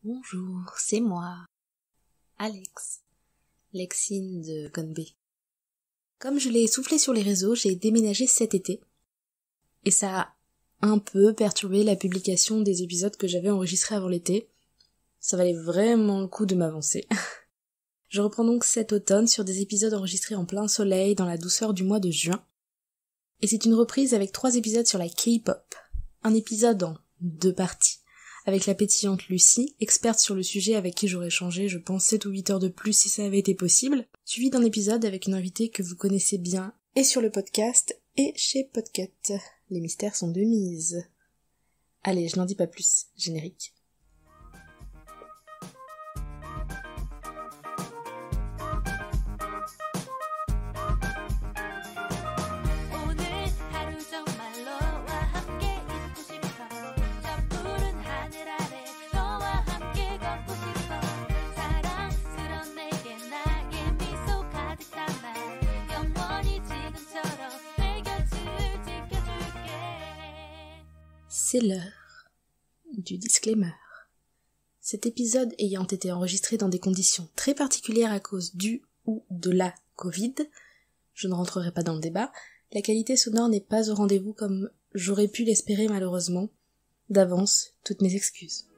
Bonjour, c'est moi, Alex, Lexine de Gonbe. Comme je l'ai soufflé sur les réseaux, j'ai déménagé cet été, et ça a un peu perturbé la publication des épisodes que j'avais enregistrés avant l'été. Ça valait vraiment le coup de m'avancer. Je reprends donc cet automne sur des épisodes enregistrés en plein soleil dans la douceur du mois de juin. Et c'est une reprise avec 3 épisodes sur la K-pop. Un épisode en 2 parties, avec la pétillante Lucie, experte sur le sujet avec qui j'aurais changé, je pense, 7 ou 8 heures de plus si ça avait été possible, suivi d'un épisode avec une invitée que vous connaissez bien, et sur le podcast, et chez Podcut. Les mystères sont de mise. Allez, je n'en dis pas plus, générique. C'est l'heure du disclaimer. Cet épisode ayant été enregistré dans des conditions très particulières à cause du ou de la Covid, je ne rentrerai pas dans le débat, la qualité sonore n'est pas au rendez-vous comme j'aurais pu l'espérer malheureusement. D'avance, toutes mes excuses.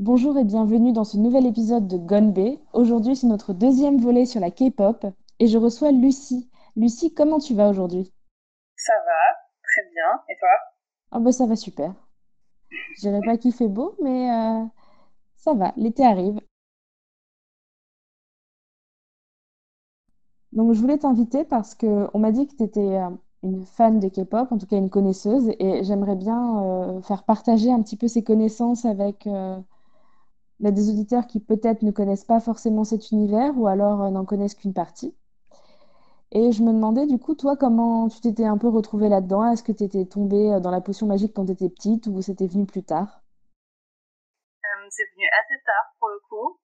Bonjour et bienvenue dans ce nouvel épisode de Gonbe. Aujourd'hui, c'est notre deuxième volet sur la K-pop et je reçois Lucie. Lucie, comment tu vas aujourd'hui ? Ça va, très bien. Et toi ? Ah bah ça va super. Je dirais pas qu'il fait beau, mais ça va, l'été arrive. Donc je voulais t'inviter parce que on m'a dit que tu étais une fan de K-pop, en tout cas une connaisseuse, et j'aimerais bien faire partager un petit peu ces connaissances avec des auditeurs qui peut-être ne connaissent pas forcément cet univers ou alors n'en connaissent qu'une partie. Et je me demandais du coup, toi, comment tu t'étais un peu retrouvée là-dedans? Est-ce que tu étais tombée dans la potion magique quand tu étais petite ou c'était venu plus tard? C'est venu assez tard pour le coup.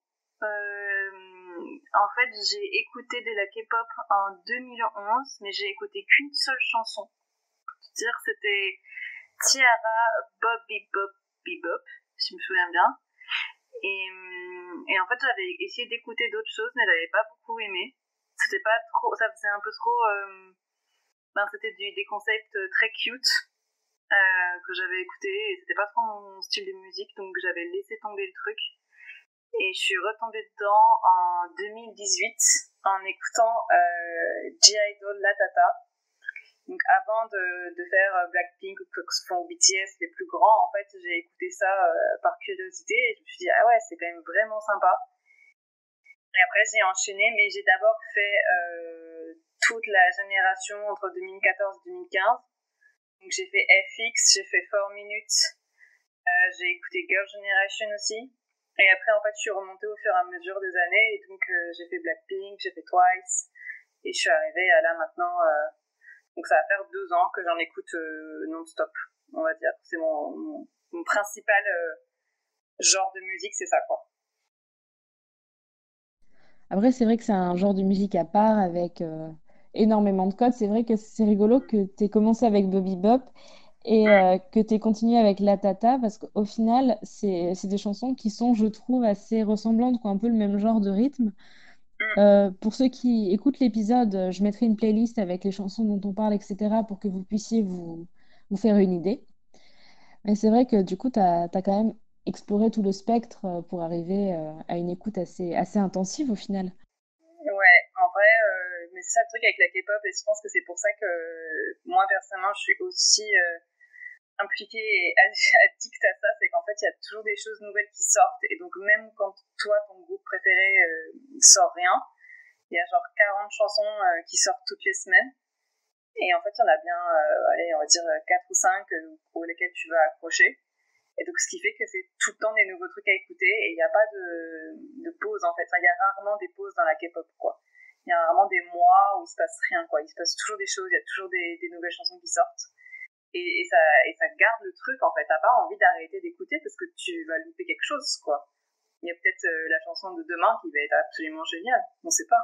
En fait, j'ai écouté de la K-pop en 2011, mais j'ai écouté qu'une seule chanson. Pour te dire, c'était Tiara Bob Bebop Bebop, si je me souviens bien. Et en fait, j'avais essayé d'écouter d'autres choses, mais j'avais pas beaucoup aimé. C'était pas trop, ça faisait un peu trop. C'était des concepts très cute. Que j'avais écouté et c'était pas trop mon style de musique, donc j'avais laissé tomber le truc et je suis retombée dedans en 2018 en écoutant G-Idol La Tata. Donc avant de faire Blackpink ou BTS les plus grands, en fait j'ai écouté ça par curiosité et je me suis dit ah ouais, c'est quand même vraiment sympa. Et après j'ai enchaîné, mais j'ai d'abord fait toute la génération entre 2014 et 2015. Donc j'ai fait FX, j'ai fait 4 Minutes, j'ai écouté Girl Generation aussi. Et après, en fait, je suis remontée au fur et à mesure des années. Et donc, j'ai fait Blackpink, j'ai fait Twice. Et je suis arrivée à là maintenant. Donc, ça va faire 2 ans que j'en écoute non-stop, on va dire. C'est mon principal genre de musique, c'est ça, quoi. Après, c'est vrai que c'est un genre de musique à part avec énormément de codes. C'est vrai que c'est rigolo que tu aies commencé avec Bobby Bop et que tu aies continué avec La Tata parce qu'au final, c'est des chansons qui sont, je trouve, assez ressemblantes, qui ont un peu le même genre de rythme. Pour ceux qui écoutent l'épisode, je mettrai une playlist avec les chansons dont on parle, etc., pour que vous puissiez vous faire une idée. Mais c'est vrai que du coup, tu as quand même exploré tout le spectre pour arriver à une écoute assez intensive au final. Ouais, en vrai, mais c'est ça le truc avec la K-pop. Et je pense que c'est pour ça que moi, personnellement, je suis aussi impliquée et addict à ça, c'est qu'en fait, il y a toujours des choses nouvelles qui sortent. Et donc, même quand toi, ton groupe préféré sort rien, il y a genre 40 chansons qui sortent toutes les semaines. Et en fait, il y en a bien, allez, on va dire 4 ou 5 pour lesquels tu vas accrocher. Et donc, ce qui fait que c'est tout le temps des nouveaux trucs à écouter et il n'y a pas de pause, en fait. Enfin, il y a rarement des pauses dans la K-pop, quoi. Il y a rarement des mois où il se passe rien, quoi. Il se passe toujours des choses, il y a toujours des nouvelles chansons qui sortent. Et ça garde le truc, en fait. T'as pas envie d'arrêter d'écouter parce que tu vas louper quelque chose, quoi. Il y a peut-être la chanson de demain qui va être absolument géniale. On sait pas.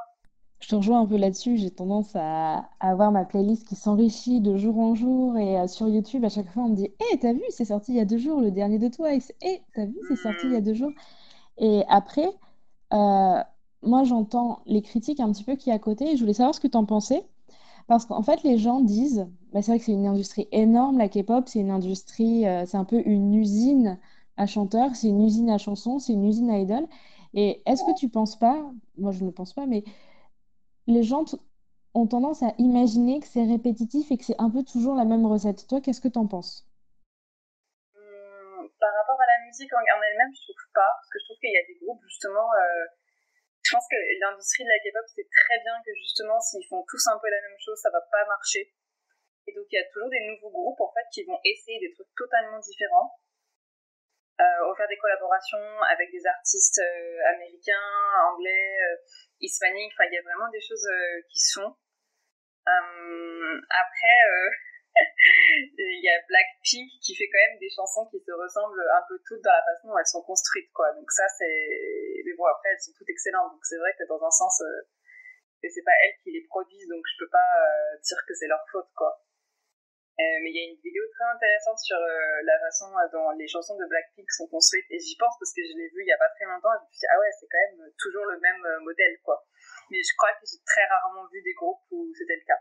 Je te rejoins un peu là-dessus. J'ai tendance à avoir ma playlist qui s'enrichit de jour en jour. Et sur YouTube, à chaque fois, on me dit: Hé, t'as vu, c'est sorti il y a 2 jours, le dernier de Twice. Hé, t'as vu, c'est sorti il y a Hmm. 2 jours. Et après, euh, moi, j'entends les critiques un petit peu qui est à côté. Et je voulais savoir ce que t'en pensais. Parce qu'en fait, les gens disent, bah, c'est vrai que c'est une industrie énorme, la K-pop, c'est une industrie, c'est un peu une usine à chanteurs, c'est une usine à chansons, c'est une usine à idoles. Et est-ce que tu penses pas, moi je ne le pense pas, mais les gens ont tendance à imaginer que c'est répétitif et que c'est un peu toujours la même recette. Toi, qu'est-ce que t'en penses? Par rapport à la musique en elle-même, je trouve pas, parce que je trouve qu'il y a des groupes justement. Je pense que l'industrie de la K-pop, c'est très bien que justement, s'ils font tous un peu la même chose, ça va pas marcher. Et donc, il y a toujours des nouveaux groupes en fait qui vont essayer des trucs totalement différents. On va faire des collaborations avec des artistes américains, anglais, hispaniques. Enfin, il y a vraiment des choses qui sont. Après, il y a Blackpink qui fait quand même des chansons qui se ressemblent un peu toutes dans la façon dont elles sont construites, quoi. Donc ça, c'est... Mais bon, après, elles sont toutes excellentes. Donc c'est vrai que dans un sens, que c'est pas elles qui les produisent, donc je peux pas dire que c'est leur faute, quoi. Mais il y a une vidéo très intéressante sur la façon dont les chansons de Blackpink sont construites. Et j'y pense parce que je l'ai vu il y a pas très longtemps. Et je me suis dit, ah ouais, c'est quand même toujours le même modèle, quoi. Mais je crois que j'ai très rarement vu des groupes où c'était le cas.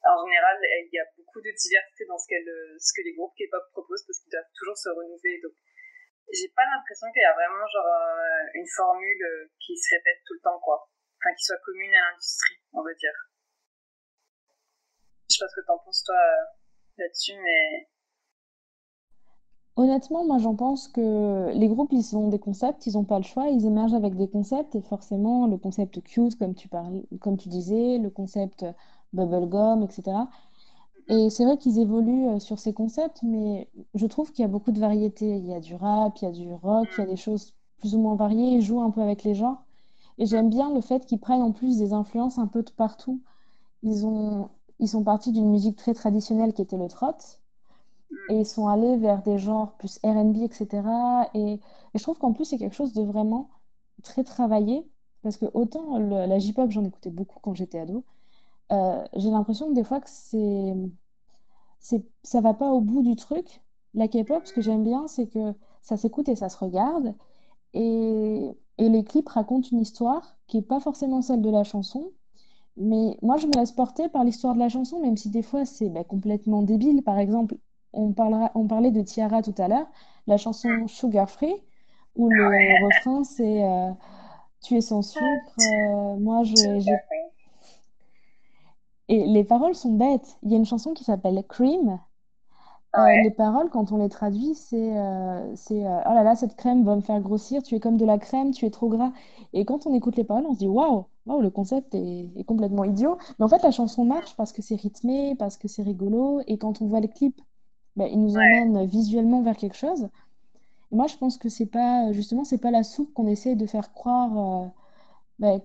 En général, il y a beaucoup de diversité dans ce que les groupes K-pop proposent parce qu'ils doivent toujours se renouveler. Donc, j'ai pas l'impression qu'il y a vraiment genre une formule qui se répète tout le temps, quoi. Enfin, qui soit commune à l'industrie, on va dire. Je sais pas ce que t'en penses, toi, là-dessus, mais... Honnêtement, moi j'en pense que les groupes, ils ont des concepts, ils n'ont pas le choix, ils émergent avec des concepts et forcément le concept cute, comme tu parlais, comme tu disais, le concept bubblegum, etc. Et c'est vrai qu'ils évoluent sur ces concepts, mais je trouve qu'il y a beaucoup de variétés. Il y a du rap, il y a du rock, il y a des choses plus ou moins variées, ils jouent un peu avec les genres. Et j'aime bien le fait qu'ils prennent en plus des influences un peu de partout. Ils ont, ils sont partis d'une musique très traditionnelle qui était le trot, et ils sont allés vers des genres plus R&B, etc. Et je trouve qu'en plus, c'est quelque chose de vraiment très travaillé, parce que autant la J-pop, j'en écoutais beaucoup quand j'étais ado, j'ai l'impression que des fois que ça va pas au bout du truc. La K-pop, ce que j'aime bien, c'est que ça s'écoute et ça se regarde. Et les clips racontent une histoire qui est pas forcément celle de la chanson. Mais moi, je me laisse porter par l'histoire de la chanson, même si des fois c'est complètement débile. Par exemple, on parlait de Tiara tout à l'heure, la chanson Sugar Free, où le refrain c'est Tu es sans sucre, moi j'ai... Et les paroles sont bêtes. Il y a une chanson qui s'appelle Cream. Les Ouais. paroles, quand on les traduit, oh là là, cette crème va me faire grossir, tu es comme de la crème, tu es trop gras. Et quand on écoute les paroles, on se dit waouh, waouh, le concept est complètement idiot. Mais en fait, la chanson marche parce que c'est rythmé, parce que c'est rigolo. Et quand on voit le clip, il nous Ouais. emmène visuellement vers quelque chose. Et moi, je pense que c'est pas, justement, c'est pas la soupe qu'on essaie de faire croire.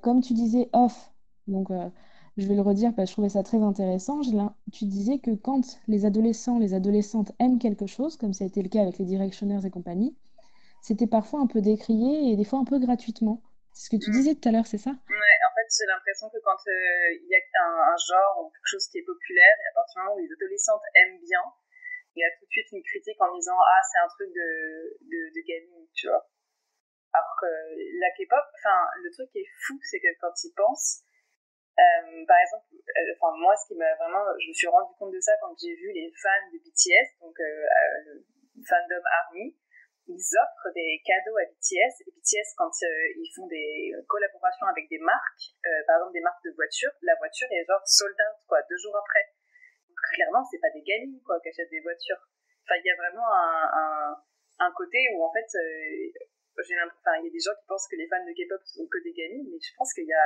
Comme tu disais, off, donc je vais le redire parce que je trouvais ça très intéressant. Tu disais que quand les adolescents, les adolescentes aiment quelque chose, comme ça a été le cas avec les Directioners et compagnie, c'était parfois un peu décrié et des fois un peu gratuitement. C'est ce que tu disais tout à l'heure, c'est ça? Ouais, en fait, j'ai l'impression que quand il y a un genre ou quelque chose qui est populaire, et à partir du moment où les adolescentes aiment bien, il y a tout de suite une critique en disant ah c'est un truc de gamine, tu vois. Alors que la K-pop, enfin le truc qui est fou, c'est que quand ils pensent, par exemple, enfin moi ce qui m'a vraiment, je me suis rendu compte de ça quand j'ai vu les fans de BTS, donc le fandom Army, ils offrent des cadeaux à BTS. Et BTS, quand ils font des collaborations avec des marques, par exemple des marques de voitures, la voiture est genre sold out, quoi, 2 jours après. Donc, clairement, c'est pas des gamines, quoi, qui achètent des voitures. Enfin, il y a vraiment un côté où, en fait, enfin, il y a des gens qui pensent que les fans de K-pop sont que des gamines, mais je pense qu'il y a,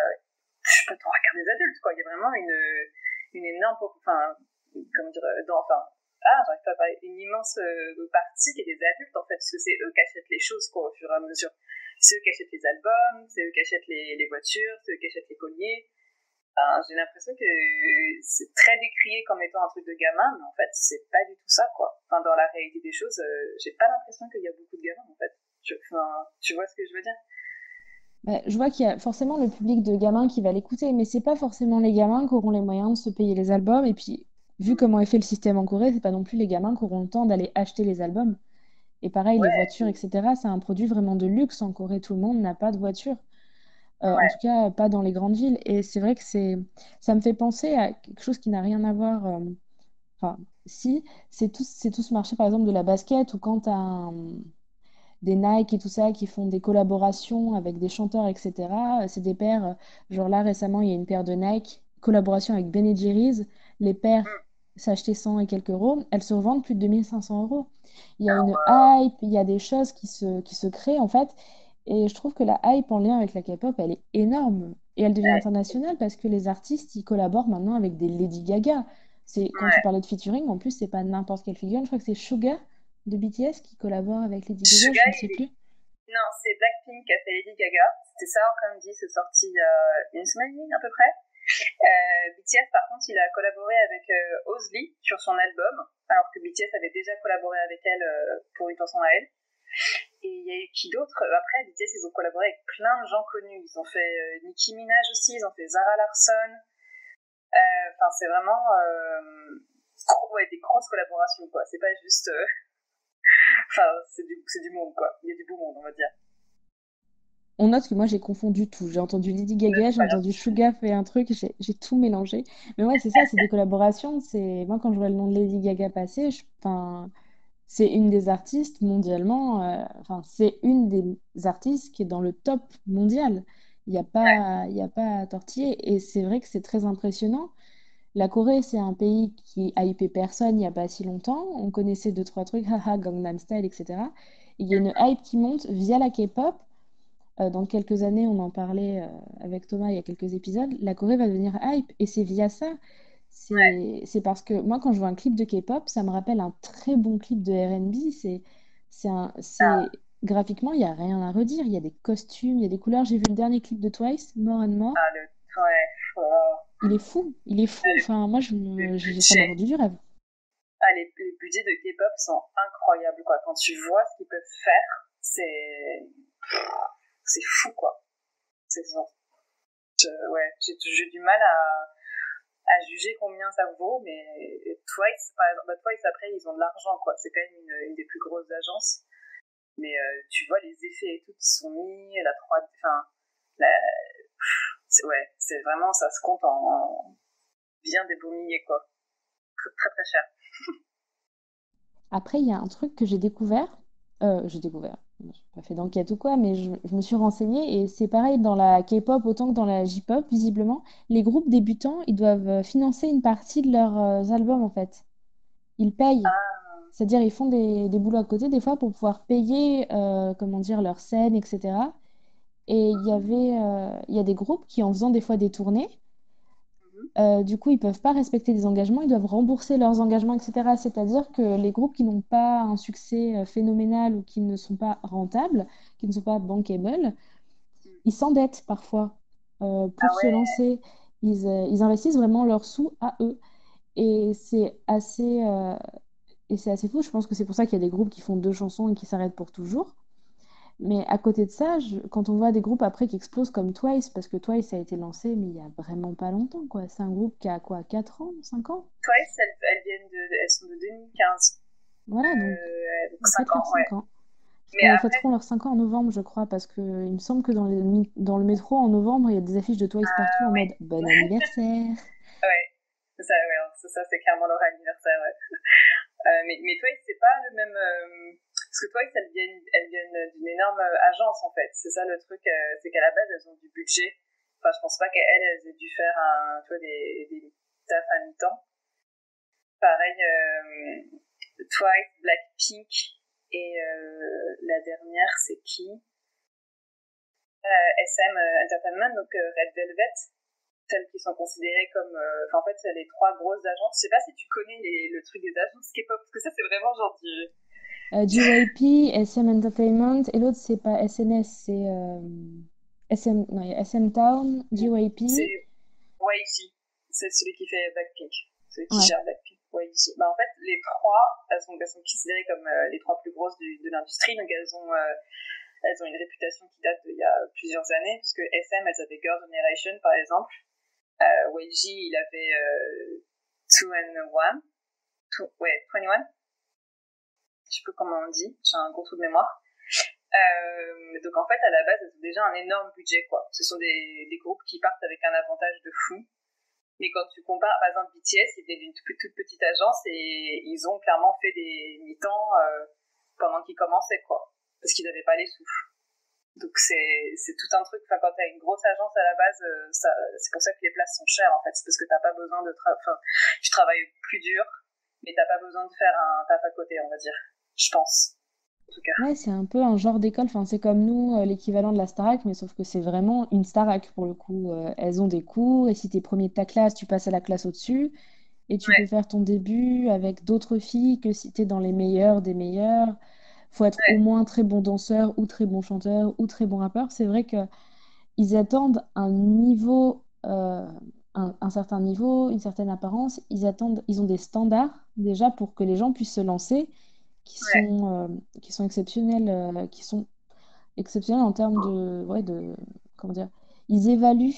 je peux trois quarts des adultes, quoi. Il y a vraiment une énorme, enfin, comment dire, enfin, j'arrive pas à parler, une immense partie qui est des adultes, en fait, parce que c'est eux qui achètent les choses, quoi, au fur et à mesure. C'est eux qui achètent les albums, c'est eux qui achètent les voitures, c'est eux qui achètent les colliers. Enfin, j'ai l'impression que c'est très décrié comme étant un truc de gamin, mais en fait, c'est pas du tout ça, quoi. Enfin, dans la réalité des choses, j'ai pas l'impression qu'il y a beaucoup de gamins, en fait. Enfin, tu vois ce que je veux dire? Bah, je vois qu'il y a forcément le public de gamins qui va l'écouter, mais c'est pas forcément les gamins qui auront les moyens de se payer les albums. Et puis, vu Mm. comment est fait le système en Corée, c'est pas non plus les gamins qui auront le temps d'aller acheter les albums. Et pareil, les Ouais, voitures, etc., c'est un produit vraiment de luxe en Corée. Tout le monde n'a pas de voiture. En ouais, tout cas, pas dans les grandes villes. Et c'est vrai que ça me fait penser à quelque chose qui n'a rien à voir. Enfin, si, c'est tout ce marché, par exemple, de la basket, ou quand tu as des Nike et tout ça qui font des collaborations avec des chanteurs, etc. C'est des paires, genre là récemment, il y a une paire de Nike, collaboration avec Ben Jerry's. Les paires mm. s'achetaient 100 et quelques euros, elles se revendent plus de 2500 euros. Il y a Ah, une wow. hype, il y a des choses qui se créent en fait. Et je trouve que la hype en lien avec la K-pop, elle est énorme. Et elle devient Ouais, internationale parce que les artistes, ils collaborent maintenant avec des Lady Gaga. C'est, quand tu ouais. parlais de featuring, en plus, c'est pas n'importe quelle figure. Je crois que c'est Suga de BTS qui collabore avec Lady Gaga, Suga, je ne sais plus. non, c'est Blackpink qui a fait Lady Gaga. C'était ça, comme dit, c'est sorti il y a une semaine et demie à peu près. BTS, par contre, il a collaboré avec Ozzy sur son album, alors que BTS avait déjà collaboré avec elle pour une chanson à elle. Et il y a eu qui d'autre? Après, BTS, ils ont collaboré avec plein de gens connus. Ils ont fait Nicki Minaj aussi, ils ont fait Zara Larsson. Enfin, c'est vraiment ouais, des grosses collaborations, quoi. C'est pas juste... Enfin, c'est du monde, quoi. Il y a du beau monde, on va dire. On note que moi j'ai confondu tout. J'ai entendu Lady Mais Gaga, c'est j'ai pas grave. entendu Suga fait un truc, j'ai tout mélangé. Mais ouais, c'est ça, c'est des collaborations. C'est moi quand je vois le nom de Lady Gaga passer, enfin, c'est une des artistes mondialement. Enfin, c'est une des artistes qui est dans le top mondial. Ouais, Il y a pas à tortiller. Et c'est vrai que c'est très impressionnant. La Corée, c'est un pays qui a hypé personne il n'y a pas si longtemps. On connaissait deux, trois trucs, haha, Gangnam Style, etc. Il y a une hype qui monte via la K-pop. Dans quelques années, on en parlait avec Thomas il y a quelques épisodes. La Corée va devenir hype et c'est via ça. ouais. C'est parce que moi, quand je vois un clip de K-pop, ça me rappelle un très bon clip de R&B. Ah, Graphiquement, il n'y a rien à redire. Il y a des costumes, il y a des couleurs. J'ai vu le dernier clip de Twice, More and More. ouais. Oh, Il est fou, il est fou. ah, Enfin, moi, le ça m'a budget. vendu du rêve. Ah, les budgets de K-pop sont incroyables, quoi. Quand tu vois ce qu'ils peuvent faire, c'est fou, quoi. C'est ouais, j'ai du mal à juger combien ça vaut, mais Twice, par exemple, bah, Twice après ils ont de l'argent, quoi. C'est quand même une des plus grosses agences, mais tu vois les effets et tout qui sont mis, la 3D, enfin, la, ouais, c'est vraiment ça se compte en bien des beaux milliers, quoi. Très très, très cher. Après, il y a un truc que j'ai pas fait d'enquête ou quoi, mais je me suis renseignée et c'est pareil dans la K-pop autant que dans la J-pop, visiblement. Les groupes débutants, ils doivent financer une partie de leurs albums en fait. Ils payent. Ah, C'est-à-dire, ils font des boulots à côté des fois pour pouvoir payer, comment dire, leurs scènes, etc. Et il y a des groupes qui, en faisant des fois des tournées, mhm. du coup, ils peuvent pas respecter des engagements, ils doivent rembourser leurs engagements, etc. C'est-à-dire que les groupes qui n'ont pas un succès phénoménal ou qui ne sont pas rentables, qui ne sont pas bankable, ils s'endettent parfois Ah pour se ouais, lancer. Ils investissent vraiment leurs sous à eux. Et c'est assez fou. Je pense que c'est pour ça qu'il y a des groupes qui font deux chansons et qui s'arrêtent pour toujours. Mais à côté de ça, quand on voit des groupes après qui explosent comme Twice, parce que Twice a été lancé, mais il y a vraiment pas longtemps, quoi. C'est un groupe qui a quoi, 4 ans, 5 ans? Twice, elles sont de 2015, Voilà, donc donc ils 5 fêtent leurs ans, ouais. 5 ans. Mais Elles après, fêteront leurs 5 ans en novembre, je crois, parce que il me semble que dans le métro en novembre, il y a des affiches de Twice partout en mode oui, bon anniversaire. ouais, ouais, ça c'est clairement leur anniversaire, ouais. Mais Twice, c'est pas le même. Parce que Twice, elles viennent d'une énorme agence, en fait. C'est ça le truc, c'est qu'à la base, elles ont du budget. Enfin, je pense pas qu'elles aient dû faire tu vois, des tafs à mi-temps. Pareil, Twice, Blackpink, et la dernière, c'est qui? SM Entertainment, donc Red Velvet, celles qui sont considérées comme... Enfin, en fait, c'est les trois grosses agences. Je sais pas si tu connais le truc des agences K-pop, parce que ça, c'est vraiment genre du... JYP, SM Entertainment, et l'autre, c'est pas SNS, c'est SM, non, il y a SM Town, JYP. C'est YG, c'est celui qui fait Blackpink, celui qui Ouais. gère Blackpink. YG. Bah, en fait, les trois, elles sont considérées comme les trois plus grosses de l'industrie, donc elles ont elles ont une réputation qui date d'il y a plusieurs années, parce que SM, elles avaient Girl Generation, par exemple. YG, il avait 2 and 1. Ouais, 21. Je sais plus comment on dit, j'ai un gros trou de mémoire. Donc en fait, à la base, elles ont déjà un énorme budget, quoi. Ce sont des groupes qui partent avec un avantage de fou. Mais quand tu compares, par exemple, BTS, ils venaient d'une toute petite agence et ils ont clairement fait des mi-temps pendant qu'ils commençaient, quoi. Parce qu'ils n'avaient pas les sous. Donc c'est tout un truc. Enfin, quand t'as une grosse agence à la base, c'est pour ça que les places sont chères, en fait. C'est parce que t'as pas besoin de tu travailles plus dur, mais t'as pas besoin de faire un taf à côté, on va dire. Je pense. En tout cas. Ouais, c'est un peu un genre d'école, enfin, c'est comme nous, l'équivalent de la Starac, mais sauf que c'est vraiment une Starac pour le coup. Elles ont des cours, et si t'es premier de ta classe, tu passes à la classe au-dessus, et tu peux Ouais, faire ton début avec d'autres filles que si t'es dans les meilleurs des meilleurs. Faut être au ouais, moins très bon danseur, ou très bon chanteur, ou très bon rappeur. C'est vrai que ils attendent un niveau, un certain niveau, une certaine apparence. Ils ont des standards déjà pour que les gens puissent se lancer, qui ouais, sont, qui sont exceptionnels, qui sont exceptionnels en termes de, ouais, de, comment dire, ils évaluent,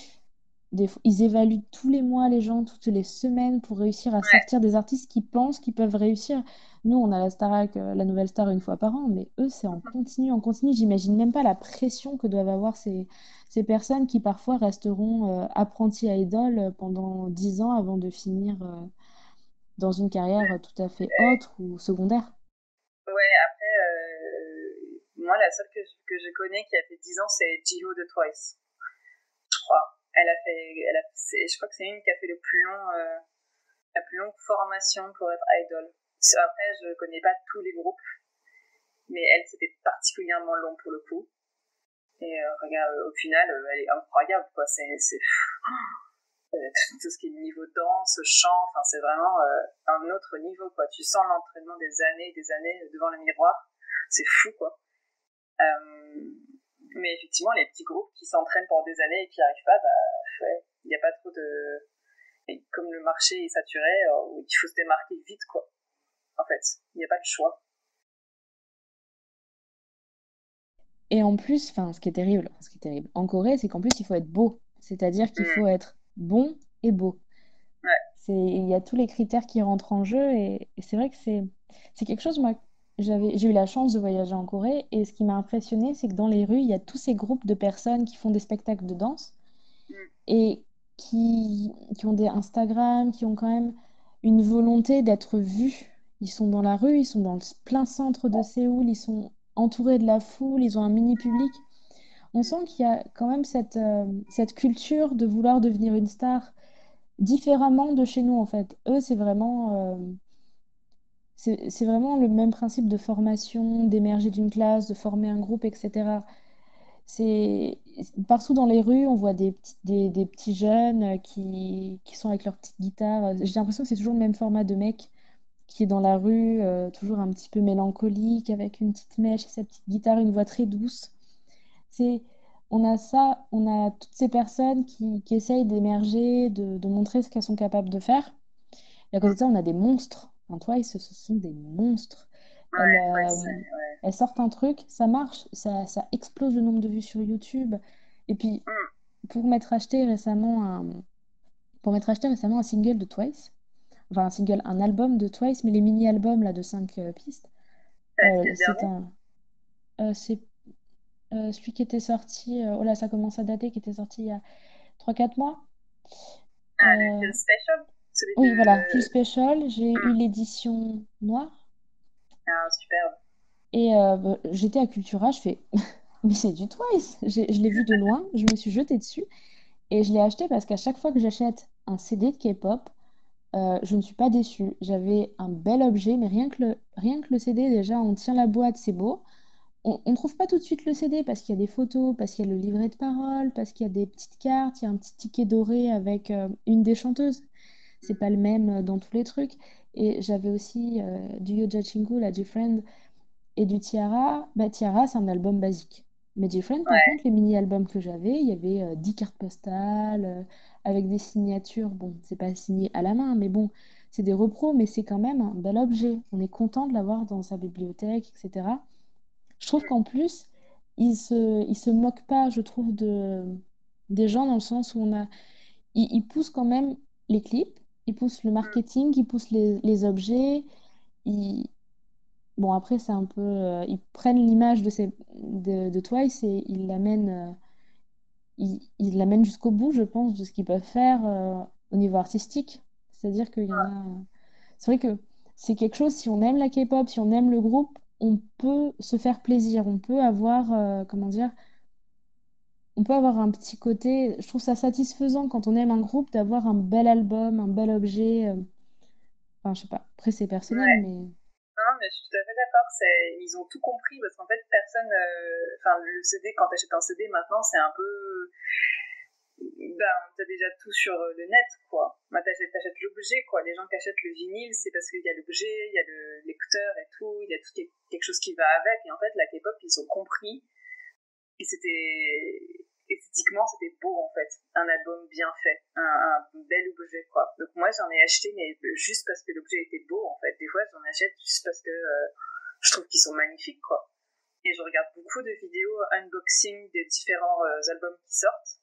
ils évaluent tous les mois les gens, toutes les semaines pour réussir à ouais. sortir des artistes qui pensent qu'ils peuvent réussir. Nous, on a la Starac, la nouvelle star une fois par an, mais eux, c'est en continu, en continu. J'imagine même pas la pression que doivent avoir ces personnes qui parfois resteront apprentis à idole pendant 10 ans avant de finir dans une carrière tout à fait autre ou secondaire. Ouais, après, moi, la seule que je connais qui a fait 10 ans, c'est Jiho de Twice, je crois. Je crois que c'est une qui a fait la plus longue formation pour être idol. Après, je connais pas tous les groupes, mais elle, c'était particulièrement long pour le coup. Et regarde, au final, elle est incroyable, quoi. Tout ce qui est niveau danse, chant, enfin, c'est vraiment un autre niveau, quoi. Tu sens l'entraînement des années devant le miroir. C'est fou, quoi. Euh, mais effectivement, les petits groupes qui s'entraînent pendant des années et qui n'y arrivent pas, bah, ouais, il n'y a pas trop de. Et comme le marché est saturé, il faut se démarquer vite, quoi. En fait, il n'y a pas de choix. Et en plus, enfin, ce qui est terrible en Corée, c'est qu'en plus, il faut être beau. C'est-à-dire qu'il faut Mm. être bon et beau. Ouais, Il y a tous les critères qui rentrent en jeu et c'est vrai que c'est quelque chose, moi, j'ai eu la chance de voyager en Corée et ce qui m'a impressionné, c'est que dans les rues, il y a tous ces groupes de personnes qui font des spectacles de danse mm. et qui ont des Instagram, qui ont quand même une volonté d'être vus. Ils sont dans la rue, ils sont dans le plein centre de Séoul, ils sont entourés de la foule, ils ont un mini public. On sent qu'il y a quand même cette culture de vouloir devenir une star différemment de chez nous, en fait. Eux, c'est vraiment le même principe de formation, d'émerger d'une classe, de former un groupe, etc. C'est partout dans les rues, on voit des petits jeunes qui sont avec leur petite guitare. J'ai l'impression que c'est toujours le même format de mec qui est dans la rue, toujours un petit peu mélancolique, avec une petite mèche et sa petite guitare, une voix très douce. C'est, on a ça, on a toutes ces personnes qui essayent d'émerger, de montrer ce qu'elles sont capables de faire. Et à côté de ça, on a des monstres. Enfin, Twice, ce sont des monstres. Elles, Ouais, ouais, euh, ouais. elles sortent un truc, ça marche, ça explose le nombre de vues sur YouTube. Et puis, Mm. pour m'être acheté récemment un single de Twice, enfin un single, un album de Twice, mais les mini-albums là de 5 pistes, T'as acheté le c'est dernier? c'est celui qui était sorti, oh là, ça commence à dater, qui était sorti il y a 3 4 mois. Ah, le Euh, Feel Special? Celui oui, voilà, Full de. Special. J'ai eu Mm. l'édition noire. Ah, super. Et bah, j'étais à Cultura, je fais, mais c'est du Twice. Je l'ai vu de loin, je me suis jetée dessus et je l'ai acheté parce qu'à chaque fois que j'achète un CD de K-pop, je ne suis pas déçue. J'avais un bel objet, mais rien que le CD, déjà, on tient la boîte, c'est beau. On ne trouve pas tout de suite le CD parce qu'il y a des photos, parce qu'il y a le livret de parole, parce qu'il y a des petites cartes, il y a un petit ticket doré avec une des chanteuses. C'est pas le même dans tous les trucs. Et j'avais aussi du Yoja Chingu, la Friend et du Tiara. Bah, Tiara, c'est un album basique. Mais Friend, par Ouais. contre, les mini-albums que j'avais, il y avait 10 cartes postales avec des signatures. Bon, c'est pas signé à la main, mais bon, c'est des repros, mais c'est quand même un bel objet. On est content de l'avoir dans sa bibliothèque, etc. Je trouve Mm. qu'en plus, ils se moquent pas, je trouve, des gens dans le sens où ils poussent quand même les clips, ils poussent le Mm. marketing, ils poussent les objets. Ils... Bon, après, c'est un peu. Ils prennent l'image de Twice et ils l'amènent jusqu'au bout, je pense, de ce qu'ils peuvent faire au niveau artistique. C'est-à-dire qu'il y en a. C'est vrai que c'est quelque chose, si on aime la K-pop, si on aime le groupe, on peut se faire plaisir, on peut avoir, comment dire, on peut avoir un petit côté, je trouve ça satisfaisant quand on aime un groupe d'avoir un bel album, un bel objet. Enfin, je sais pas, après c'est personnel, Ouais. mais Non, mais je suis tout à fait d'accord. Ils ont tout compris parce qu'en fait, personne. Enfin, le CD, quand t'achètes un CD maintenant, c'est un peu. Ben, t'as déjà tout sur le net, quoi. Ben, t'achètes l'objet, quoi. Les gens qui achètent le vinyle, c'est parce qu'il y a l'objet, il y a le lecteur et tout, il y a tout quelque chose qui va avec. Et en fait, la K-pop, ils ont compris. Et c'était. Esthétiquement, c'était beau, en fait. Un album bien fait. Un bel objet, quoi. Donc, moi, j'en ai acheté, mais juste parce que l'objet était beau, en fait. Des fois, j'en achète juste parce que je trouve qu'ils sont magnifiques, quoi. Et je regarde beaucoup de vidéos unboxing des différents albums qui sortent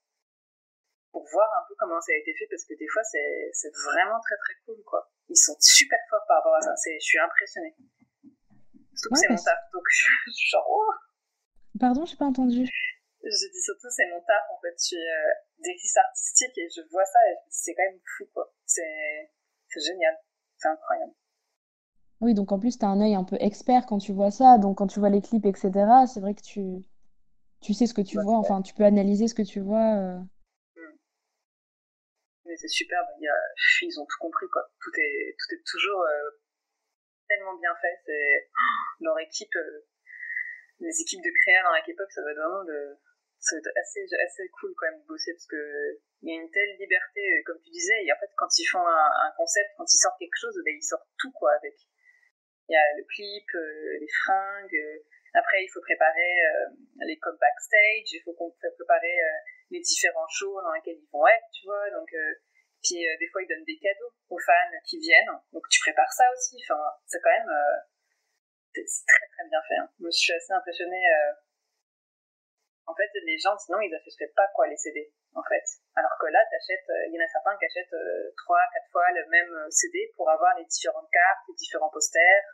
pour voir un peu comment ça a été fait parce que des fois c'est vraiment très très cool quoi. Ils sont super forts par rapport à ça. Je suis impressionnée. Surtout que ouais, c'est mon parce... taf donc je suis genre oh. Pardon, j'ai pas entendu. Je dis surtout c'est mon taf en fait. Je suis directrice artistique et je vois ça et c'est quand même fou quoi. C'est génial. C'est incroyable. Oui, donc en plus, tu as un œil un peu expert quand tu vois ça, donc quand tu vois les clips, etc., c'est vrai que tu sais ce que tu Ouais, vois, ouais. enfin, tu peux analyser ce que tu vois. Mm. Mais c'est superbe. Ils ont tout compris quoi. Tout est toujours tellement bien fait. C'est leur équipe. Les équipes de créa dans la K-pop, ça va être vraiment ça va être assez cool quand même de bosser parce que il y a une telle liberté, comme tu disais, et en fait, quand ils font un concept, quand ils sortent quelque chose, ben, ils sortent tout, quoi, avec. Il y a le clip, les fringues, après, il faut préparer les codes backstage, il faut qu'on préparer les différents shows dans lesquels ils vont être, tu vois, donc, puis des fois, ils donnent des cadeaux aux fans qui viennent, donc tu prépares ça aussi, enfin, c'est quand même, c'est très très bien fait, hein. Moi, je suis assez impressionnée, en fait, les gens, sinon, ils achèteraient pas quoi les CD, en fait. Alors que là, il y en a certains qui achètent 3, 4 fois le même CD pour avoir les différentes cartes, les différents posters,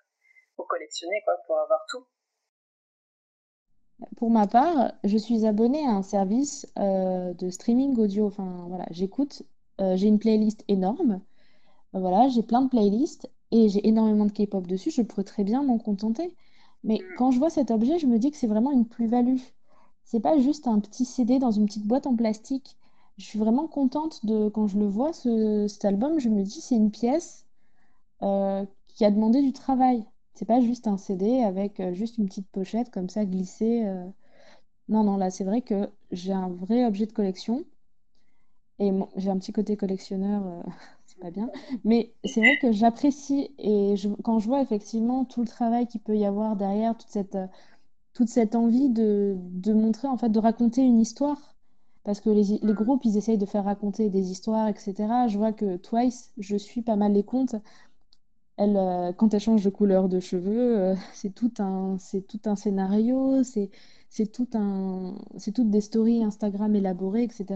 pour collectionner, quoi, pour avoir tout. Pour ma part, je suis abonnée à un service de streaming audio. Enfin, voilà, j'écoute, j'ai une playlist énorme. Voilà, j'ai plein de playlists et j'ai énormément de K-pop dessus. Je pourrais très bien m'en contenter. Mais Mm. quand je vois cet objet, je me dis que c'est vraiment une plus-value. C'est pas juste un petit CD dans une petite boîte en plastique. Je suis vraiment contente de quand je le vois, cet album, je me dis c'est une pièce qui a demandé du travail. C'est pas juste un CD avec juste une petite pochette comme ça glissée. Non, non, là, c'est vrai que j'ai un vrai objet de collection. Et j'ai un petit côté collectionneur, c'est pas bien. Mais c'est vrai que j'apprécie et quand je vois effectivement tout le travail qu'il peut y avoir derrière, toute cette envie de montrer, en fait, de raconter une histoire. Parce que les Mm. groupes, ils essayent de faire raconter des histoires, etc. Je vois que Twice, je suis pas mal les comptes. Elle, quand elle change de couleur de cheveux, c'est tout un scénario, c'est toutes des stories Instagram élaborées, etc.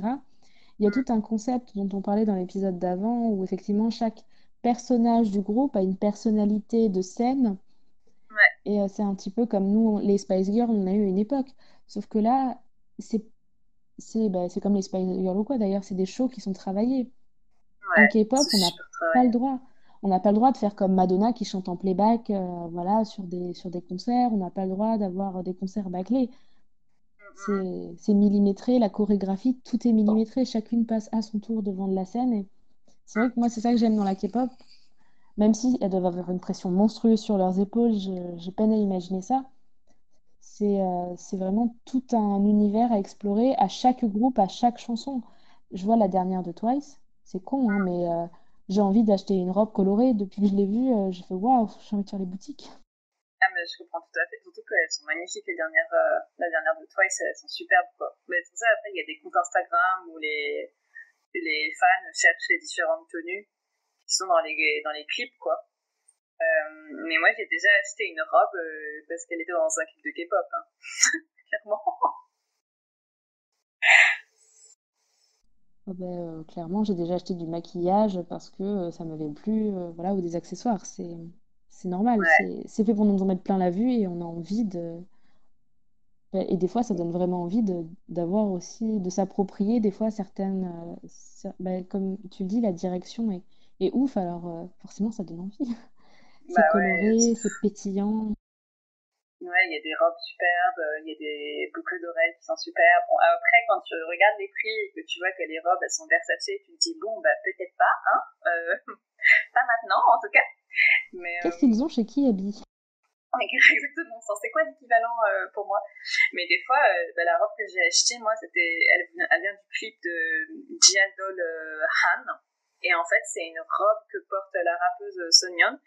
Il y a tout un concept dont on parlait dans l'épisode d'avant, où effectivement chaque personnage du groupe a une personnalité de scène, Ouais, et c'est un petit peu comme nous, les Spice Girls, on a eu une époque. Sauf que là, c'est c'est comme les Spice Girls ou quoi, d'ailleurs, c'est des shows qui sont travaillés. En ouais, K-pop, c'est on n'a super pas travaillé. le droit. On n'a pas le droit de faire comme Madonna qui chante en playback, voilà, sur des concerts. On n'a pas le droit d'avoir des concerts bâclés. Mm, mm, C'est millimétré, la chorégraphie, tout est millimétré. Chacune passe à son tour devant de la scène. Et c'est vrai que moi, c'est ça que j'aime dans la K-pop. Même si elles doivent avoir une pression monstrueuse sur leurs épaules, j'ai peine à imaginer ça. C'est vraiment tout un univers à explorer à chaque groupe, à chaque chanson. Je vois la dernière de Twice, c'est con, hein, mais j'ai envie d'acheter une robe colorée. Depuis que je l'ai vue, j'ai fait waouh, j'ai envie de faire les boutiques. Ah, mais je comprends tout à fait. Surtout qu'elles sont magnifiques, la dernière de Twice, elles sont superbes, quoi. Mais c'est pour ça, après, il y a des comptes Instagram où les fans cherchent les différentes tenues qui sont dans les clips, quoi. Mais moi, j'ai déjà acheté une robe parce qu'elle était dans un clip de K-pop, hein. clairement. Clairement, j'ai déjà acheté du maquillage parce que ça m'avait plu, voilà, ou des accessoires. C'est normal, Ouais, c'est fait pour nous en mettre plein la vue et on a envie de. Et des fois, ça donne vraiment envie d'avoir aussi, de s'approprier des fois certaines. Comme tu le dis, la direction est ouf, alors forcément, ça donne envie. C'est bah ouais, coloré, c'est pétillant. ouais, il y a des robes superbes, il y a des boucles d'oreilles qui sont superbes. Bon, après, quand tu regardes les prix et que tu vois que les robes, elles sont Versace, tu te dis, bon, bah peut-être pas, hein, pas maintenant en tout cas. Mais Qu'est-ce qu'ils ont chez Kiabi? exactement, c'est quoi l'équivalent pour moi? Mais des fois, la robe que j'ai achetée, moi, elle vient du clip de G-Idol Han. Et en fait, c'est une robe que porte la rappeuse Sonyeon.